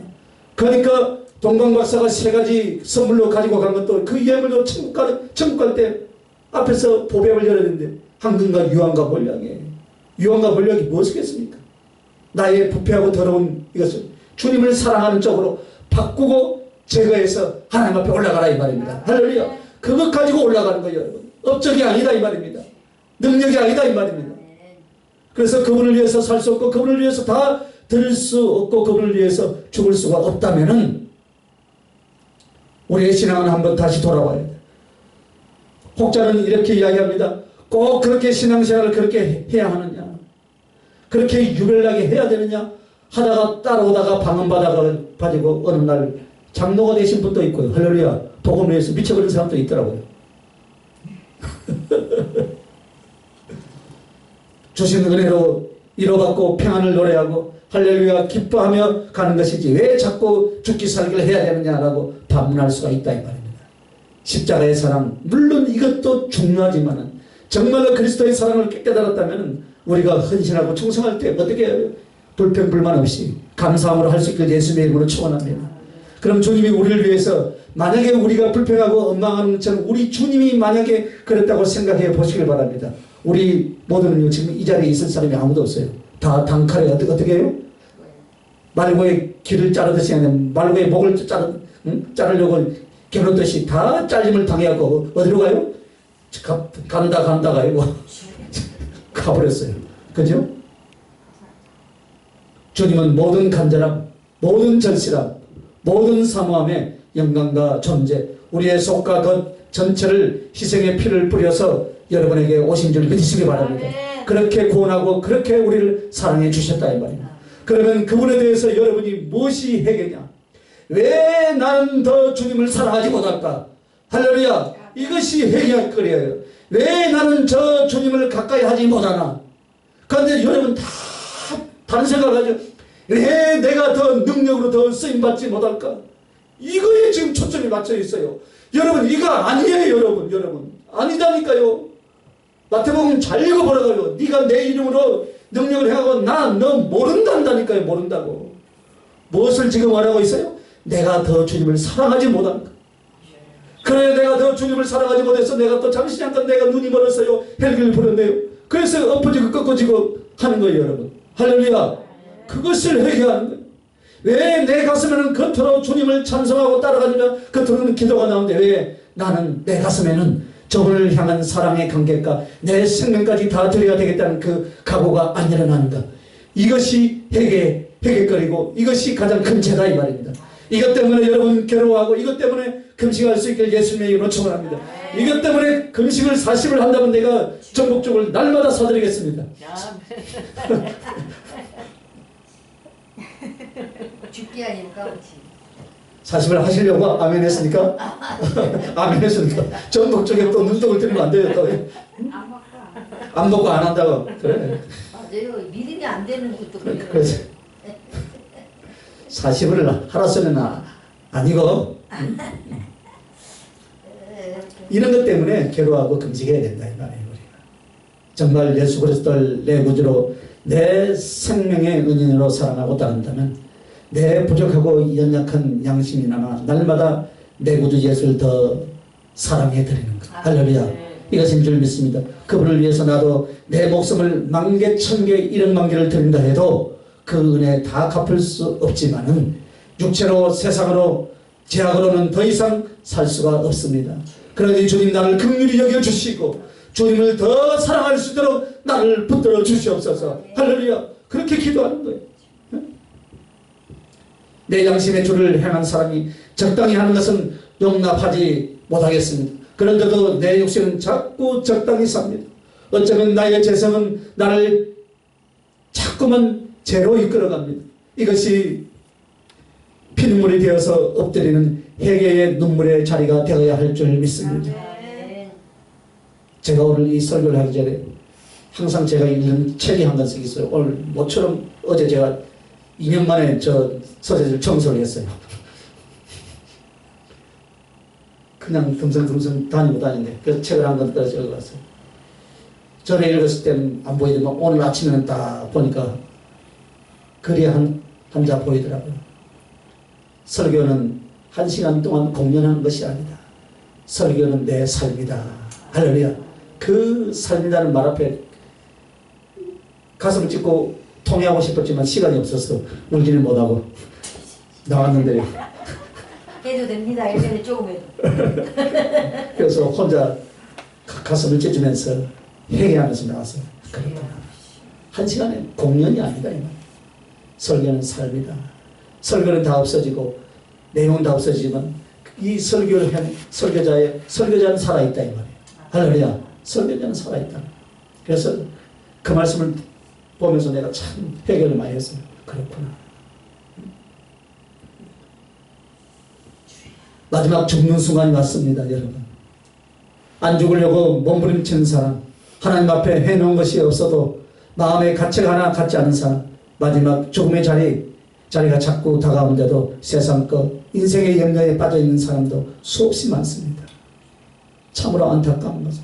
그러니까 동방 박사가 3가지 선물로 가지고 간 것도 그 예물도 천국 갈 때 앞에서 보배를 열었는데 황금과 유황과 몰량에 유황과 몰량이 무엇이겠습니까? 나의 부패하고 더러운 이것을 주님을 사랑하는 쪽으로 바꾸고 제거해서 하나님 앞에 올라가라 이 말입니다. 할렐루야. 그것 가지고 올라가는 거예요, 여러분. 업적이 아니다 이 말입니다. 능력이 아니다 이 말입니다. 그래서 그분을 위해서 살 수 없고 그분을 위해서 다 들을 수 없고 그분을 위해서 죽을 수가 없다면은 우리의 신앙은 한번 다시 돌아봐야 돼. 혹자는 이렇게 이야기합니다. 꼭 그렇게 신앙생활을 그렇게 해야 하느냐, 그렇게 유별나게 해야 되느냐 하다가 따라오다가 방언받아가지고 어느 날 장로가 되신 분도 있고요. 할렐루야. 복음을 위해서 미쳐버린 사람도 있더라고요. 주신 은혜로 위로받고 평안을 노래하고 할렐루야 기뻐하며 가는 것이지 왜 자꾸 죽기 살기를 해야 되느냐라고 반문할 수가 있다 이 말입니다. 십자가의 사랑, 물론 이것도 중요하지만 정말로 그리스도의 사랑을 깨달았다면 우리가 헌신하고 충성할 때 어떻게 불평불만 없이 감사함으로 할 수 있길 예수님의 이름으로 축원합니다. 그럼 주님이 우리를 위해서 만약에 우리가 불평하고 원망하는 것처럼 우리 주님이 만약에 그랬다고 생각해 보시길 바랍니다. 우리 모두는 지금 이 자리에 있을 사람이 아무도 없어요. 다 단칼에 어떻게 해요? 말고의 귀를 자르듯이 아니면 말고의 목을 자르려고 겨누듯이 다 잘림을 당해갖고 어디로 가요? 간다 가요. 가버렸어요. 그죠? 주님은 모든 간절함, 모든 절실함, 모든 사모함에 영광과 존재, 우리의 속과 것 전체를 희생의 피를 뿌려서 여러분에게 오신 줄 믿으시기 바랍니다. 그렇게 구원하고 그렇게 우리를 사랑해 주셨다 이 말입니다. 그러면 그분에 대해서 여러분이 무엇이 해결이냐? 왜 나는 더 주님을 사랑하지 못할까? 할렐루야. 이것이 회개할 거리예요. 왜 나는 저 주님을 가까이 하지 못하나? 그런데 여러분 다 다른 생각을 하죠. 왜 내가 더 능력으로 더 쓰임받지 못할까? 이거에 지금 초점이 맞춰 있어요. 여러분 이거 아니에요. 여러분 아니다니까요. 마태복음 잘 읽어보라고요. 네가 내 이름으로 능력을 행하고 너 모른다니까요. 모른다고. 무엇을 지금 말하고 있어요? 내가 더 주님을 사랑하지 못한다. 그래 내가 더 주님을 사랑하지 못해서 내가 또 잠시 잠깐 내가 눈이 멀었어요. 헬기를 부렸네요. 그래서 엎어지고 꺾어지고 하는 거예요. 여러분. 할렐루야. 그것을 회개하는 거예요. 왜 내 가슴에는 겉으로 주님을 찬송하고 따라가느냐 겉으로는 기도가 나오는데 왜 나는 내 가슴에는 저분을 향한 사랑의 관계가 내 생명까지 다 드려야 되겠다는 그 각오가 안 일어나는가. 이것이 회개거리고 이것이 가장 큰 죄다 이 말입니다. 이것 때문에 여러분 괴로워하고 이것 때문에 금식할 수 있길 예수님의 이름으로 축원합니다. 이것 때문에 금식을 40을 한다면 내가 전복죽을 날마다 사드리겠습니다. 죽기 아니니까 그렇지. 40을 하시려고 아멘 했으니까 아멘 했으니까 전복죽에 또 눈독을 들이면 안 돼요. 또. 안 먹고 안 한다고. 그래. 맞아요. 믿음이 안 되는 것도 그래요. 그래서 40을 하라 소리는 아니고 이런 것 때문에 괴로워하고 금식해야 된다 이 말이에요. 우리가. 정말 예수 그리스도를 내 구주로 내 생명의 은인으로 사랑하고 따른다면 내 부족하고 연약한 양심이나마 날마다 내 구주 예수를 더 사랑해 드리는 것. 할렐루야. 이것인 줄 믿습니다. 그분을 위해서 나도 내 목숨을 10,000개, 1,000개, 1억 개를 드린다 해도 그 은혜 다 갚을 수 없지만은 육체로 세상으로 죄악으로는 더 이상 살 수가 없습니다. 그러니 주님 나를 긍휼히 여겨주시고 주님을 더 사랑할 수 있도록 나를 붙들어 주시옵소서. 할렐루야. 그렇게 기도하는 거예요. 내 양심의 주를 행한 사람이 적당히 하는 것은 용납하지 못하겠습니다. 그런데도 내 육신은 자꾸 적당히 삽니다. 어쩌면 나의 죄성은 나를 자꾸만 죄로 이끌어갑니다. 이것이 피눈물이 되어서 엎드리는 회개의 눈물의 자리가 되어야 할 줄 믿습니다. 제가 오늘 이 설교를 하기 전에 항상 제가 읽는 책이 한 권씩 있어요. 오늘 모처럼 어제 제가 2년 만에 저 서재를 청소를 했어요. 그냥 듬성듬성 다니는데 그래서 책을 한 권 떨어져 읽어봤어요. 전에 읽었을 때는 안 보이지만 오늘 아침에는 딱 보니까 글이 한자 보이더라고요. 설교는 1시간 동안 공연하는 것이 아니다. 설교는 내 삶이다. 할렐루야. 그 삶이라는 말 앞에 가슴을 찢고 통회하고 싶었지만 시간이 없어서 울지는 못하고 나왔는데요. 해도 됩니다. 1년에 조금 해도. 그래서 혼자 가슴을 찢으면서 회개하면서 나왔어요. 그렇구나. 한 시간에 공연이 아니다. 이 말. 설교는 삶이다. 설교는 다 없어지고 내용은 다 없어지지만 이 설교를 한 설교자는 살아있다 이 말이에요. 할렐루야. 설교자는 살아있다. 그래서 그 말씀을 보면서 내가 참 회개를 많이 했어요. 그렇구나. 마지막 죽는 순간이 왔습니다, 여러분. 안 죽으려고 몸부림치는 사람, 하나님 앞에 해놓은 것이 없어도 마음의 가치가 하나 갖지 않은 사람, 마지막 죽음의 자리가 자꾸 다가오는데도 세상 것, 인생의 염려에 빠져있는 사람도 수없이 많습니다. 참으로 안타까운 것은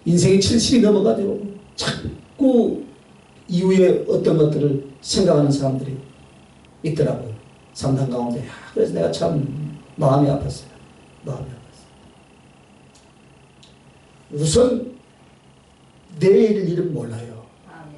인생이 70이 넘어가지고 자꾸 이후에 어떤 것들을 생각하는 사람들이 있더라고요. 상당 가운데. 그래서 내가 참 마음이 아팠어요. 마음이 아팠어요. 우선 내일 일은 몰라요.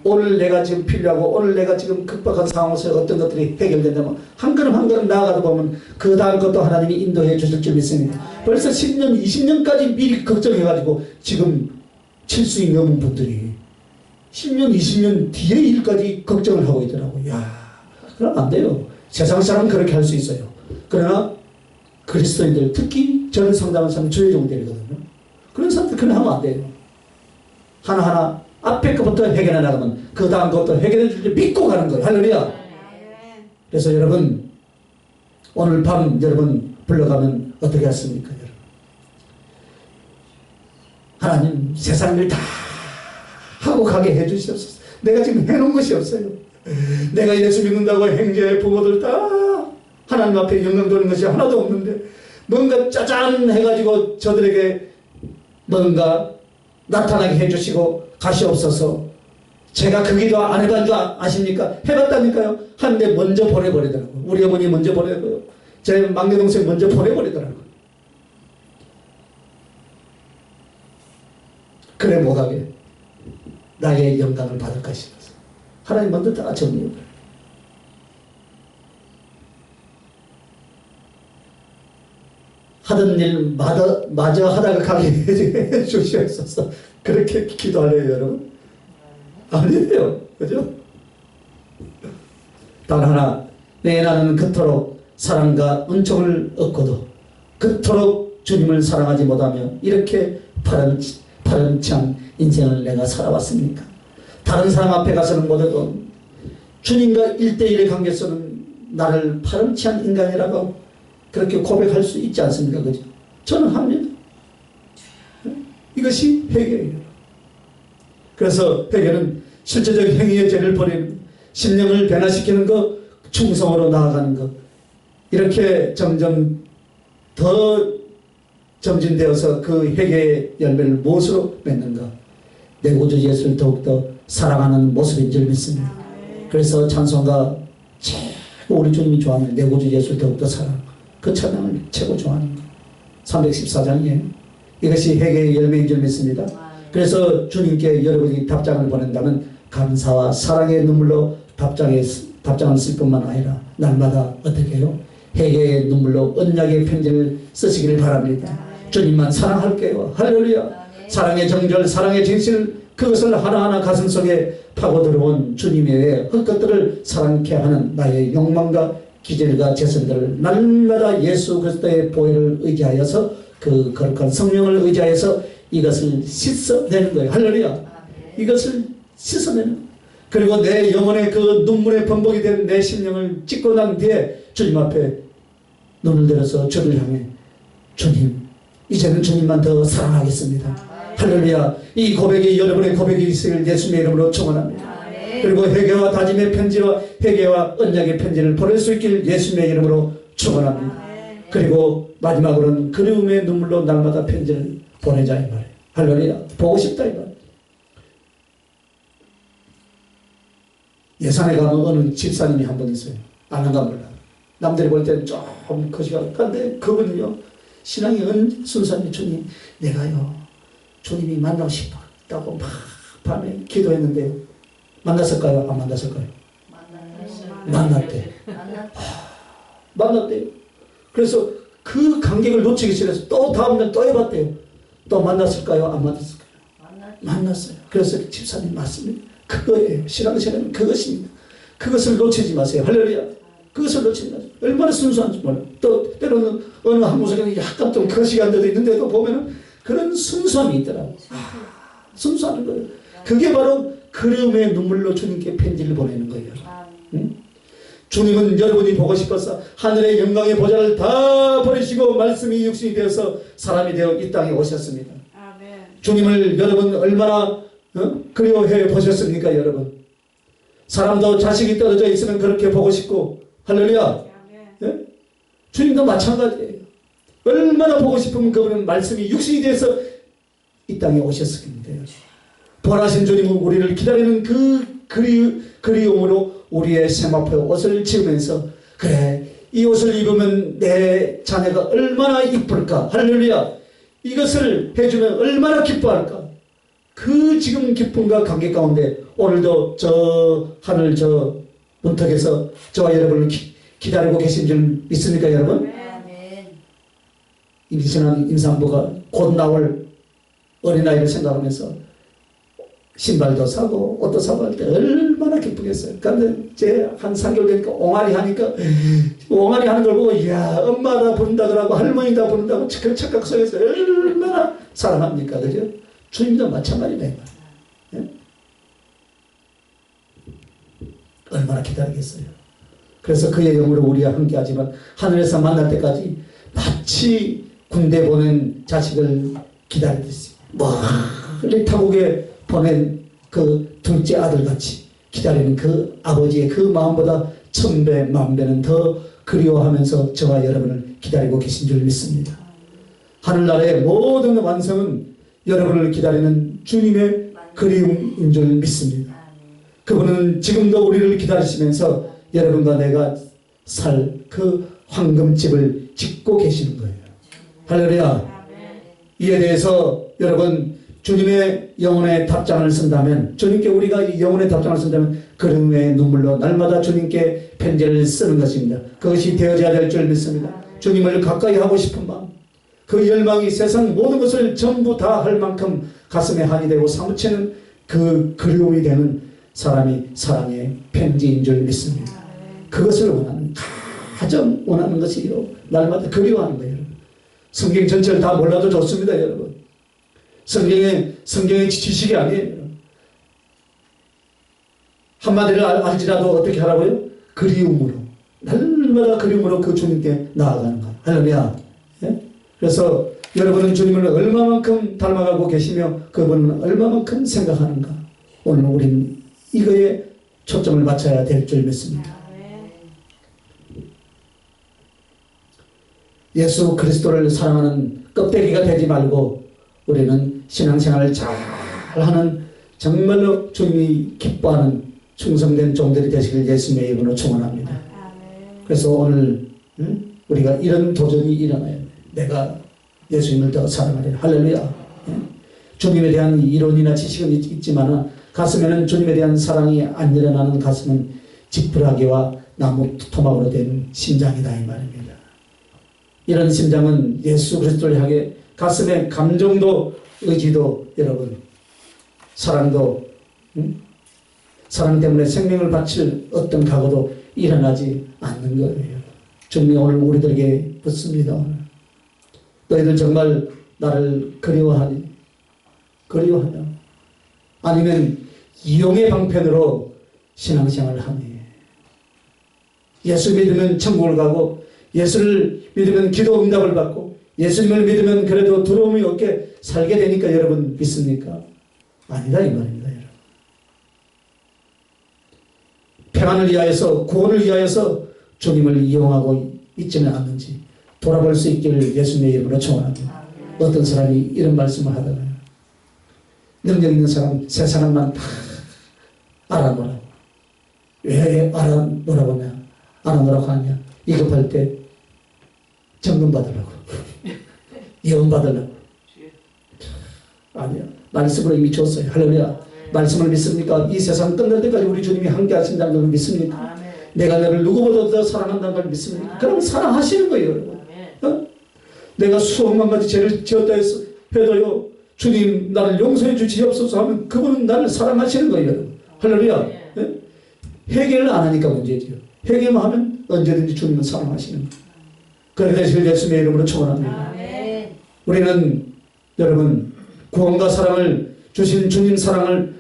오늘 내가 지금 필요하고 오늘 내가 지금 급박한 상황에서 어떤 것들이 해결된다면 한 걸음 한 걸음 나아가다 보면 그 다음 것도 하나님이 인도해 주실 줄 믿습니다. 벌써 10년, 20년까지 미리 걱정해가지고 지금 70이 넘은 분들이 10년, 20년 뒤에 일까지 걱정을 하고 있더라고요. 야, 그럼 안 돼요. 세상 사람은 그렇게 할 수 있어요. 그러나 그리스도인들, 특히 저를 상담하는 사람은 주의 종들이거든요. 그런 사람들 그냥 하면 안 돼요. 하나하나 앞에 것부터 해결해 나가면 그 다음 것도 해결해 줄 줄 믿고 가는 거예요. 할렐루야. 그래서 여러분 오늘 밤 여러분 불러가면 어떻게 하십니까? 여러분 하나님 세상 일 다 하고 가게 해주시옵소서. 내가 지금 해놓은 것이 없어요. 내가 예수 믿는다고 형제 부모들 다 하나님 앞에 영광 돌리는 것이 하나도 없는데 뭔가 짜잔 해가지고 저들에게 뭔가 나타나게 해주시고 가시옵소서. 제가 그 기도 안 해본 줄 아십니까? 해봤다니까요. 한데 먼저 보내버리더라고요. 우리 어머니 먼저 보내고요. 제 막내 동생 먼저 보내버리더라고요. 그래 못하게 나의 영광을 받을까 싶어서 하나님 먼저 다 정리해버려요. 하던 일 마저 하다가 가게 해주시옵소서. 그렇게 기도하래요, 여러분. 아니에요. 그죠? 단 하나, 나는 그토록 사랑과 은총을 얻고도 그토록 주님을 사랑하지 못하며 이렇게 파렴치한 인생을 내가 살아왔습니까? 다른 사람 앞에 가서는 못해도 주님과 1대1의 관계에서는 나를 파렴치한 인간이라고 그렇게 고백할 수 있지 않습니까? 그죠? 저는 합니다. 이것이 회개예요. 그래서 회개는 실제적 행위의 죄를 버리는, 심령을 변화시키는 것, 충성으로 나아가는 것, 이렇게 점점 더 점진되어서 그 회개의 열매를 무엇으로 맺는가? 내 구주 예수를 더욱더 사랑하는 모습인 줄 믿습니다. 그래서 찬송가 최고 우리 주님이 좋아하는 내 구주 예수를 더욱더 사랑하는 것, 그 찬양을 최고 좋아하는 것, 314장이에요. 이것이 회개의 열매인 줄 믿습니다. 그래서 주님께 여러분이 답장을 보낸다면 감사와 사랑의 눈물로 답장을 쓸 뿐만 아니라 날마다 어떻게 해요? 회개의 눈물로 언약의 편지를 쓰시기를 바랍니다. 주님만 사랑할게요. 할렐루야. 사랑의 정절, 사랑의 진실, 그것을 하나하나 가슴속에 파고 들어온 주님의 헛것들을 사랑케 하는 나의 욕망과 기질과 재성들을 날마다 예수 그리스도의 보혈을 의지하여서 그 거룩한 성령을 의지하여서 이것을 씻어내는 거예요. 할렐루야. 이것을 씻어내는 거예요. 그리고 내 영혼의 그 눈물의 범벅이 된 내 심령을 찢고 난 뒤에 주님 앞에 눈을 들어서 주를 향해 주님, 이제는 주님만 더 사랑하겠습니다. 할렐루야. 이 고백이 여러분의 고백이 있을 예수님의 이름으로 축원합니다. 그리고 회개와 다짐의 편지와 회개와 언약의 편지를 보낼 수 있길 예수님의 이름으로 축원합니다. 그리고 마지막으로는 그리움의 눈물로 날마다 편지를 보내자 이 말이에요. 할렐루야. 보고 싶다 이 말이에요. 예산에 가면 어느 집사님이 한 분 있어요. 아는가 몰라. 남들이 볼 때는 좀 거시가. 근데 그분은요, 신앙이 순수한 주님, 내가요 주님이 만나고 싶다고 막 밤에 기도했는데요. 만났을까요? 안 만났을까요? 만났대요. 만났대요. 그래서 그 간격을 놓치기 싫어서 또 다음날 또 해봤대요. 또 만났을까요? 안 만났을까요? 만났어요. 그래서 집사님 맞습니다. 그거예요. 신앙생활은 그것입니다. 그것을 놓치지 마세요. 할렐루야. 그것을 놓치지 마세요. 얼마나 순수한지 몰라요. 또 때로는 어느 한 구석에는 약간 좀 거시기한 데도 있는데도 보면은 그런 순수함이 있더라고요. 순수한 거예요. 그게 바로 그리움의 눈물로 주님께 편지를 보내는 거예요. 응? 주님은 여러분이 보고 싶어서 하늘의 영광의 보좌를 다 버리시고 말씀이 육신이 되어서 사람이 되어 이 땅에 오셨습니다. 아멘. 주님을 여러분 얼마나 그리워해 보셨습니까, 여러분? 사람도 자식이 떨어져 있으면 그렇게 보고 싶고, 할렐루야. 예? 주님도 마찬가지예요. 얼마나 보고 싶으면 그분은 말씀이 육신이 되어서 이 땅에 오셨습니다. 벌하신 주님은 우리를 기다리는 그 그리움으로 우리의 세마포에 옷을 지으면서 그래 이 옷을 입으면 내 자녀가 얼마나 이쁠까 할렐루야 이것을 해주면 얼마나 기뻐할까 그 지금 기쁨과 감격 가운데 오늘도 저 하늘 저 문턱에서 저와 여러분을 기다리고 계신 줄 믿습니까 여러분? 임신한 임산부가 곧 나올 어린아이를 생각하면서 신발도 사고 옷도 사고 할 때 얼마나 기쁘겠어요. 그런데 제 한 3개월 되니까 옹알이 하니까 옹알이 하는 걸 보고 이야 엄마다 부른다 그러고 할머니다 부른다고 그 착각 속에서 얼마나 사랑합니까 그죠? 주님도 마찬가지다 예? 얼마나 기다리겠어요. 그래서 그의 영으로 우리와 함께하지만 하늘에서 만날 때까지 마치 군대 보낸 자식을 기다리듯이 멀리 타국에 보낸 그 둘째 아들같이 기다리는 그 아버지의 그 마음보다 1000배, 10,000배는 더 그리워하면서 저와 여러분을 기다리고 계신 줄 믿습니다. 하늘나라의 모든 완성은 여러분을 기다리는 주님의 그리움인 줄 믿습니다. 그분은 지금도 우리를 기다리시면서 여러분과 내가 살 그 황금집을 짓고 계시는 거예요. 할렐루야. 이에 대해서 여러분 주님의 영혼의 답장을 쓴다면 주님께 우리가 이 영혼의 답장을 쓴다면 그림의 눈물로 날마다 주님께 편지를 쓰는 것입니다. 그것이 되어져야 될 줄 믿습니다. 주님을 가까이 하고 싶은 마음 그 열망이 세상 모든 것을 전부 다 할 만큼 가슴에 한이 되고 사무치는 그 그리움이 되는 사람이 사랑의 편지인 줄 믿습니다. 그것을 원하는 가장 원하는 것이요 날마다 그리워하는 거예요. 성경 전체를 다 몰라도 좋습니다 여러분. 성경의 지식이 아니에요. 한마디를 알지라도 어떻게 하라고요? 그리움으로 날마다 그리움으로 그 주님께 나아가는 것. 할렐루야. 예? 그래서 여러분은 주님을 얼마만큼 닮아가고 계시며 그분은 얼마만큼 생각하는가. 오늘 우리는 이거에 초점을 맞춰야 될 줄 믿습니다. 예수 그리스도를 사랑하는 껍데기가 되지 말고 우리는 신앙생활을 잘하는 정말로 주님이 기뻐하는 충성된 종들이 되시길 예수님의 이름으로 축원합니다. 그래서 오늘 우리가 이런 도전이 일어나요. 내가 예수님을 더 사랑하리라. 할렐루야. 주님에 대한 이론이나 지식은 있지만 가슴에는 주님에 대한 사랑이 안 일어나는 가슴은 지푸라기와 나무 토막으로 된 심장이다 이 말입니다. 이런 심장은 예수 그리스도를 향해 가슴에 감정도 의지도 여러분 사랑도 사랑 때문에 생명을 바칠 어떤 각오도 일어나지 않는 거예요. 주님이 오늘 우리들에게 묻습니다. 오늘. 너희들 정말 나를 그리워하니? 그리워하냐? 아니면 이용의 방편으로 신앙생활을 하니? 예수 믿으면 천국을 가고 예수를 믿으면 기도 응답을 받고 예수님을 믿으면 그래도 두려움이 없게 살게 되니까 여러분 믿습니까? 아니다 이 말입니다. 여러분. 평안을 위하여서 구원을 위하여서 주님을 이용하고 있지는 않는지 돌아볼 수 있기를 예수님의 이름으로 축원합니다. 어떤 사람이 이런 말씀을 하더라고요. 능력 있는 사람 세 사람만 다 알아보라고. 왜 알아보라고 하냐? 위급할 때 점검 받으라고. 예언 받으라고. 아니야. 말씀으로 이미 줬어요. 할렐루야. 말씀을 믿습니까? 이 세상 끝날 때까지 우리 주님이 함께 하신다는 걸 믿습니까? 내가 너를 누구보다 더 사랑한다는 걸 믿습니까? 그럼 사랑하시는 거예요, 여러분. 어? 내가 수억만 가지 죄를 지었다 해도요, 주님 나를 용서해 주시옵소서 하면 그분은 나를 사랑하시는 거예요, 여러분. 할렐루야. 예? 회개를 안 하니까 문제죠. 회개만 하면 언제든지 주님은 사랑하시는 거예요. 그러니까 예수님의 이름으로 축원합니다. 우리는 여러분 구원과 사랑을 주신 주님 사랑을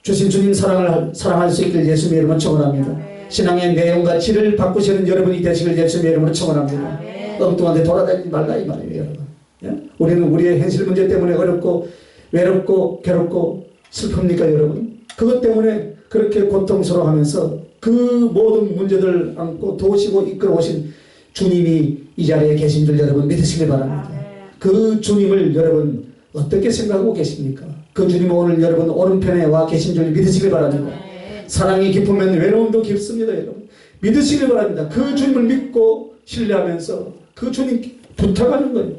주신 주님 사랑할 수 있길 예수님의 이름으로 축원합니다. 신앙의 내용과 질을 바꾸시는 여러분이 되시길 예수님의 이름으로 축원합니다. 엉뚱한 데 돌아다니지 말라 이 말이에요, 여러분. 예? 우리는 우리의 현실 문제 때문에 어렵고 외롭고 괴롭고 슬픕니까, 여러분? 그것 때문에 그렇게 고통스러워하면서 그 모든 문제들을 안고 도우시고 이끌어오신 주님이 이 자리에 계신 줄 여러분 믿으시길 바랍니다. 그 주님을 여러분 어떻게 생각하고 계십니까? 그 주님은 오늘 여러분 오른편에 와 계신 줄 믿으시길 바랍니다. 사랑이 깊으면 외로움도 깊습니다, 여러분. 믿으시길 바랍니다. 그 주님을 믿고 신뢰하면서 그 주님 부탁하는 거예요.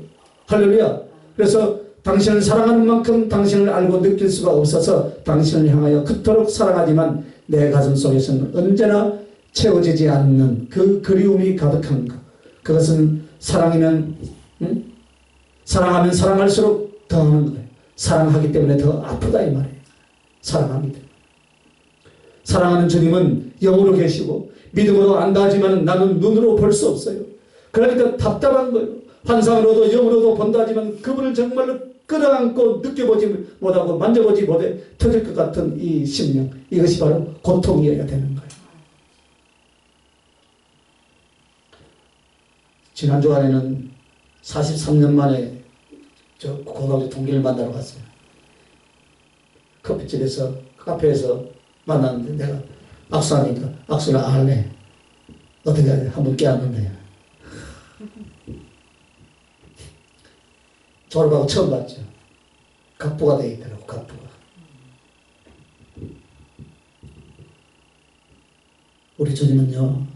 할렐루야. 그래서 당신을 사랑하는 만큼 당신을 알고 느낄 수가 없어서 당신을 향하여 그토록 사랑하지만 내 가슴 속에서는 언제나 채워지지 않는 그 그리움이 가득한 것. 그것은 사랑이면 사랑하면 사랑할수록 더 하는 거예요. 사랑하기 때문에 더 아프다 이 말이에요. 사랑합니다. 사랑하는 주님은 영으로 계시고 믿음으로 안다 하지만 나는 눈으로 볼 수 없어요. 그러니까 답답한 거예요. 환상으로도 영으로도 본다 하지만 그분을 정말로 끌어안고 느껴보지 못하고 만져보지 못해 터질 것 같은 이 심령, 이것이 바로 고통이어야 되는 거예요. 지난 주간에는 43년 만에 저 고등학교 동기를 만나러 갔어요. 커피집에서 카페에서 만났는데 내가 악수하니까 악수를 안 할래. 어떻게 해야 돼? 한번 깨웠는데 졸업하고 처음 봤죠. 갑부가 돼 있더라고. 갑부가. 우리 주님은요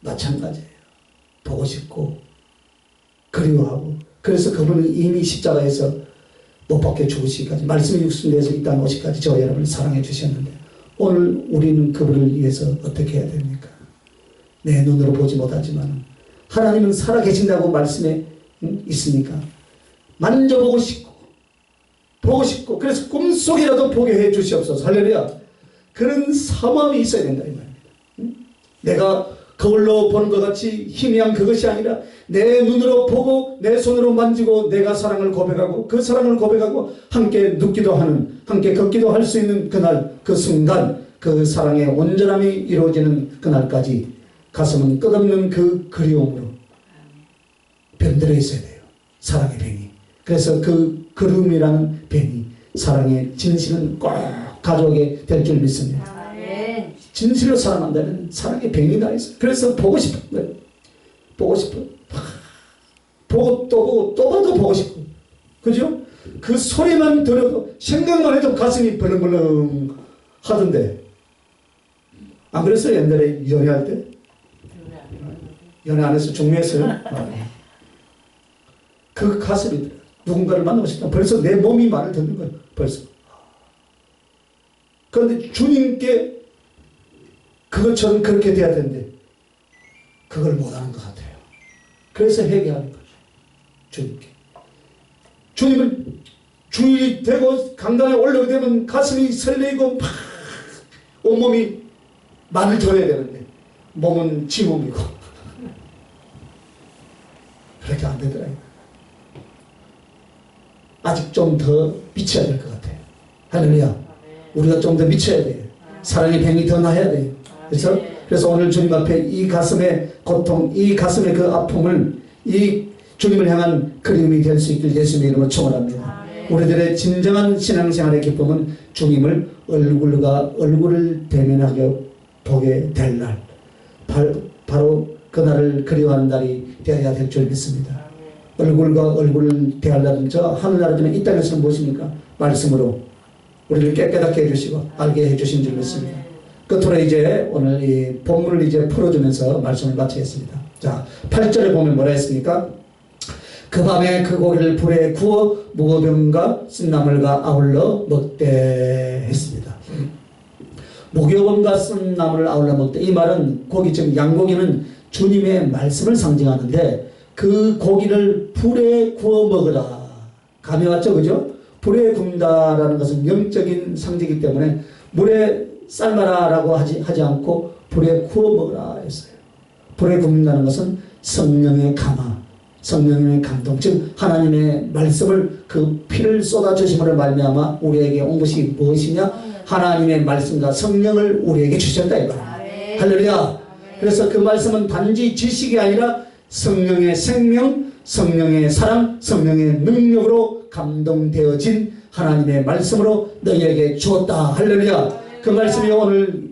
마찬가지예요. 보고 싶고 그리워하고 그래서 그분은 이미 십자가에서 못 박혀 죽으시기까지 말씀의 육신을 내서 이 땅에 오시기까지 저와 여러분을 사랑해 주셨는데 오늘 우리는 그분을 위해서 어떻게 해야 됩니까? 내 눈으로 보지 못하지만 하나님은 살아계신다고 말씀에 있으니까 만져보고 싶고 보고 싶고 그래서 꿈속이라도 보게 해 주시옵소서. 할렐루야. 그런 사모함이 있어야 된다 이 말입니다. 내가 거울로 보는 것 같이 희미한 그것이 아니라 내 눈으로 보고 내 손으로 만지고 내가 사랑을 고백하고 그 사랑을 고백하고 함께 눕기도 하는 함께 걷기도 할 수 있는 그날 그 순간 그 사랑의 온전함이 이루어지는 그날까지 가슴은 끝없는 그 그리움으로 병들어 있어야 돼요. 사랑의 병이. 그래서 그 그리움이라는 병이 사랑의 진실은 꼭 가져오게 될 줄 믿습니다. 진실로 사랑한다는 사랑의 병이 다 있어요. 그래서 보고 싶은 거예요. 보고 싶어요. 보고 또 보고 또 봐도 보고 싶고. 그죠? 그 소리만 들어도 생각만 해도 가슴이 벌렁벌렁 하던데. 안 그랬어요? 옛날에 연애할 때? 연애 안 해서 중매했어요? 그 가슴이 누군가를 만나고 싶다. 벌써 내 몸이 말을 듣는 거예요. 벌써. 그런데 주님께 그것처럼 그렇게 돼야 되는데 그걸 못하는 것 같아요. 그래서 회개하는 거죠. 주님께. 주님을 주일이 되고 강단에 올라오게 되면 가슴이 설레이고 막 온몸이 말을 들어야 되는데 몸은 지 몸이고 그렇게 안 되더라고요. 아직 좀 더 미쳐야 될 것 같아요. 할렐루야. 우리가 좀 더 미쳐야 돼요. 사랑의 병이 더 나야 돼요. 그래서 오늘 주님 앞에 이 가슴의 고통, 이 가슴의 그 아픔을 이 주님을 향한 그림이 될 수 있길 예수님의 이름으로 축원합니다. 우리들의 진정한 신앙생활의 기쁨은 주님을 얼굴과 얼굴을 대면하게 보게 될 날, 바로 그날을 그리워하는 날이 되어야 될 줄 믿습니다. 얼굴과 얼굴을 대할 날은 저 하늘나라지만 이 땅에서는 무엇입니까? 말씀으로 우리를 깨끗하게 해주시고 알게 해주신 줄 믿습니다. 끝으로 이제 오늘 이 본문을 이제 풀어주면서 말씀을 마치겠습니다. 자, 8절에 보면 뭐라 했습니까? 그 밤에 그 고기를 불에 구워 무교병과 쓴나물과 아울러 먹되 했습니다. 무교병과 쓴나물을 아울러 먹되, 이 말은 고기, 즉 양고기는 주님의 말씀을 상징하는데 그 고기를 불에 구워 먹으라. 감이 왔죠, 그죠? 불에 굽다라는 것은 영적인 상징이기 때문에 물에 삶아라라고 하지 않고 불에 구워 먹으라 했어요. 불에 굽는다는 것은 성령의 감화, 성령의 감동, 즉 하나님의 말씀을 그 피를 쏟아주심으로 말미암아 우리에게 온 것이 무엇이냐? 하나님의 말씀과 성령을 우리에게 주셨다 이 말입니다. 할렐루야. 그래서 그 말씀은 단지 지식이 아니라 성령의 생명, 성령의 사랑, 성령의 능력으로 감동되어진 하나님의 말씀으로 너희에게 주었다. 할렐루야. 그 말씀이 오늘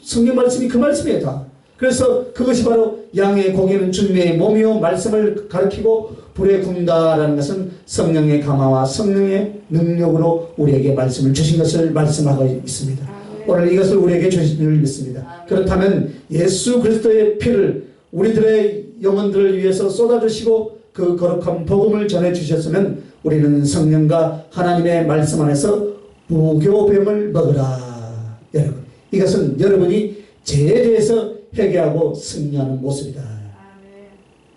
성경 말씀이 그 말씀이에요 다. 그래서 그것이 바로 양의 고기는 주님의 몸이요 말씀을 가리키고 불에 굽다라는 것은 성령의 감화와 성령의 능력으로 우리에게 말씀을 주신 것을 말씀하고 있습니다. 오늘 이것을 우리에게 주신 줄 믿습니다. 그렇다면 예수 그리스도의 피를 우리들의 영혼들을 위해서 쏟아주시고 그 거룩한 복음을 전해주셨으면 우리는 성령과 하나님의 말씀 안에서 무교병을 먹으라. 여러분, 이것은 여러분이 죄에 대해서 회개하고 승리하는 모습이다.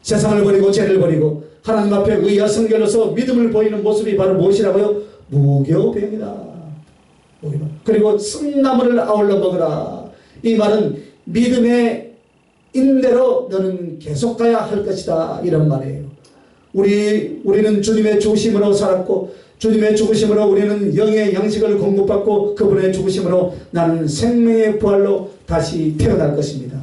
세상을 버리고 죄를 버리고 하나님 앞에 의와 성결로서 믿음을 보이는 모습이 바로 무엇이라고요? 무교병이다. 그리고 쓴나물을 아울러 먹으라. 이 말은 믿음의 인대로 너는 계속 가야 할 것이다, 이런 말이에요. 우리는 주님의 죽으심으로 살았고 주님의 죽으심으로 우리는 영의 양식을 공급받고 그분의 죽으심으로 나는 생명의 부활로 다시 태어날 것입니다.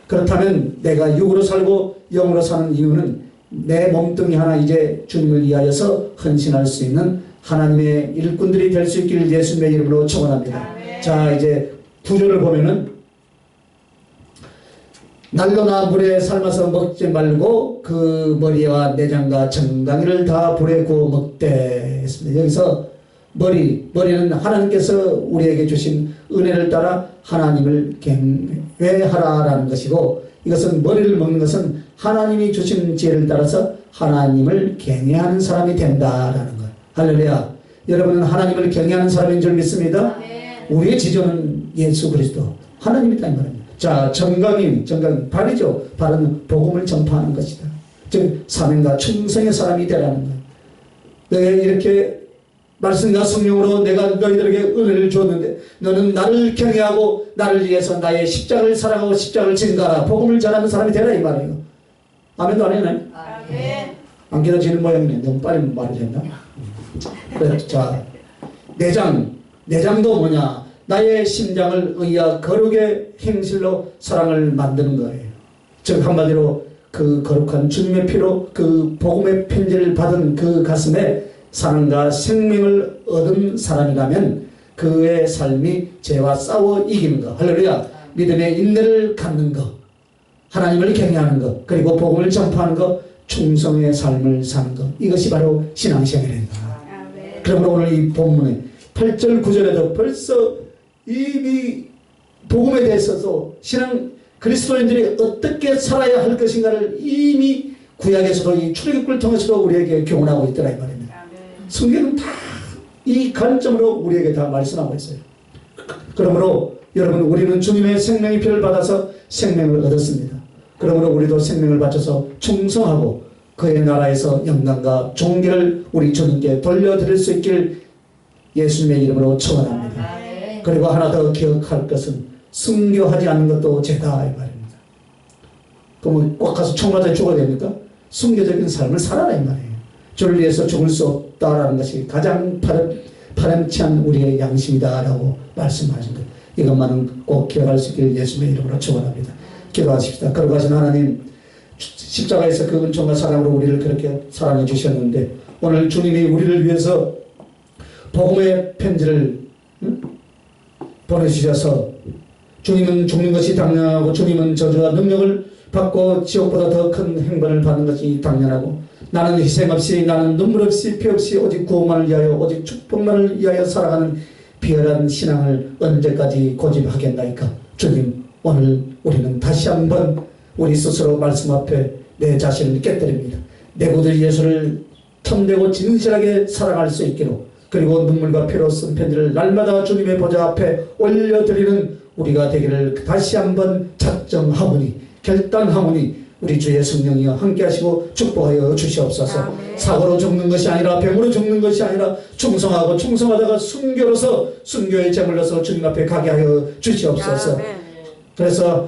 그렇다면 내가 육으로 살고 영으로 사는 이유는 내 몸뚱이 하나 이제 주님을 위하여서 헌신할 수 있는 하나님의 일꾼들이 될 수 있기를 예수님의 이름으로 축원합니다. 자, 이제 구절을 보면은 난로나 물에 삶아서 먹지 말고 그 머리와 내장과 정강이를 다 불에 구워 먹되 했습니다. 여기서 머리는 하나님께서 우리에게 주신 은혜를 따라 하나님을 경외하라라는 것이고, 이것은 머리를 먹는 것은 하나님이 주신 지혜를 따라서 하나님을 경외하는 사람이 된다라는 것. 할렐루야. 여러분은 하나님을 경외하는 사람인 줄 믿습니다. 우리의 지존은 예수 그리스도 하나님이다 이 말입니다. 자, 정강이 발이죠. 발은 복음을 전파하는 것이다. 즉 사명과 충성의 사람이 되라는 것. 내가 이렇게 말씀과 성령으로 내가 너희들에게 은혜를 주었는데 너는 나를 경외하고 나를 위해서 나의 십자가를 사랑하고 십자가를 증가하라. 복음을 전하는 사람이 되라 이 말이에요. 아멘도 안 했나요? 안 기다지는 모양이네. 너무 빨리 말을 했나? 그래, 자, 내장도 뭐냐? 나의 심장을 의와 거룩의 행실로 사랑을 만드는 거예요. 즉 한마디로 그 거룩한 주님의 피로 그 복음의 편지를 받은 그 가슴에 사랑과 생명을 얻은 사람이라면 그의 삶이 죄와 싸워 이기는 것, 할렐루야, 믿음의 인내를 갖는 것, 하나님을 경외하는 것, 그리고 복음을 전파하는 것, 충성의 삶을 사는 것, 이것이 바로 신앙생활입니다. 그러므로 오늘 이 본문에 8절 9절에도 벌써 이미 복음에 대해서도 신앙 그리스도인들이 어떻게 살아야 할 것인가를 이미 구약에서도 이 출애굽을 통해서도 우리에게 교훈하고 있더라 이 말입니다. 성경은 다 이 관점으로 우리에게 다 말씀하고 있어요. 그러므로 여러분, 우리는 주님의 생명의 피를 받아서 생명을 얻었습니다. 그러므로 우리도 생명을 바쳐서 충성하고 그의 나라에서 영광과 존귀를 우리 주님께 돌려드릴 수 있길 예수님의 이름으로 축원합니다. 그리고 하나 더 기억할 것은 순교하지 않는 것도 죄다 이 말입니다. 그럼 꼭 가서 총 맞아 죽어야 됩니까? 순교적인 삶을 살아라 이 말이에요. 주를 위해서 죽을 수 없다라는 것이 가장 파렴치한 우리의 양심이다라고 말씀하신 것. 이것만은 꼭 기억할 수 있길 예수님의 이름으로 축원합니다. 기도하십시다. 거룩하신 하나님, 십자가에서 그 은총과 사랑으로 우리를 그렇게 사랑해 주셨는데 오늘 주님이 우리를 위해서 복음의 편지를 보내주셔서 주님은 죽는 것이 당연하고 주님은 저주와 능력을 받고 지옥보다 더 큰 행방을 받는 것이 당연하고 나는 희생 없이, 나는 눈물 없이, 피 없이 오직 구원만을 위하여, 오직 축복만을 위하여 살아가는 비열한 신앙을 언제까지 고집하겠나이까. 주님, 오늘 우리는 다시 한번 우리 스스로 말씀 앞에 내 자신을 깨뜨립니다. 내고들 예수를 탐내고 진실하게 사랑할 수 있기로, 그리고 눈물과 피로 쓴 편지를 날마다 주님의 보좌 앞에 올려드리는 우리가 되기를 다시 한번 작정하오니, 결단하오니 우리 주 예수님이여 함께 하시고 축복하여 주시옵소서. 아멘. 사고로 죽는 것이 아니라 병으로 죽는 것이 아니라 충성하고 충성하다가 순교로서 순교의 제물로서 주님 앞에 가게 하여 주시옵소서. 아멘. 그래서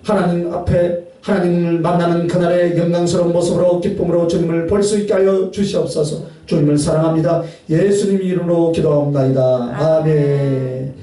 하나님 앞에 하나님을 만나는 그날의 영광스러운 모습으로 기쁨으로 주님을 볼 수 있게 하여 주시옵소서. 주님을 사랑합니다. 예수님 이름으로 기도합니다. 아멘.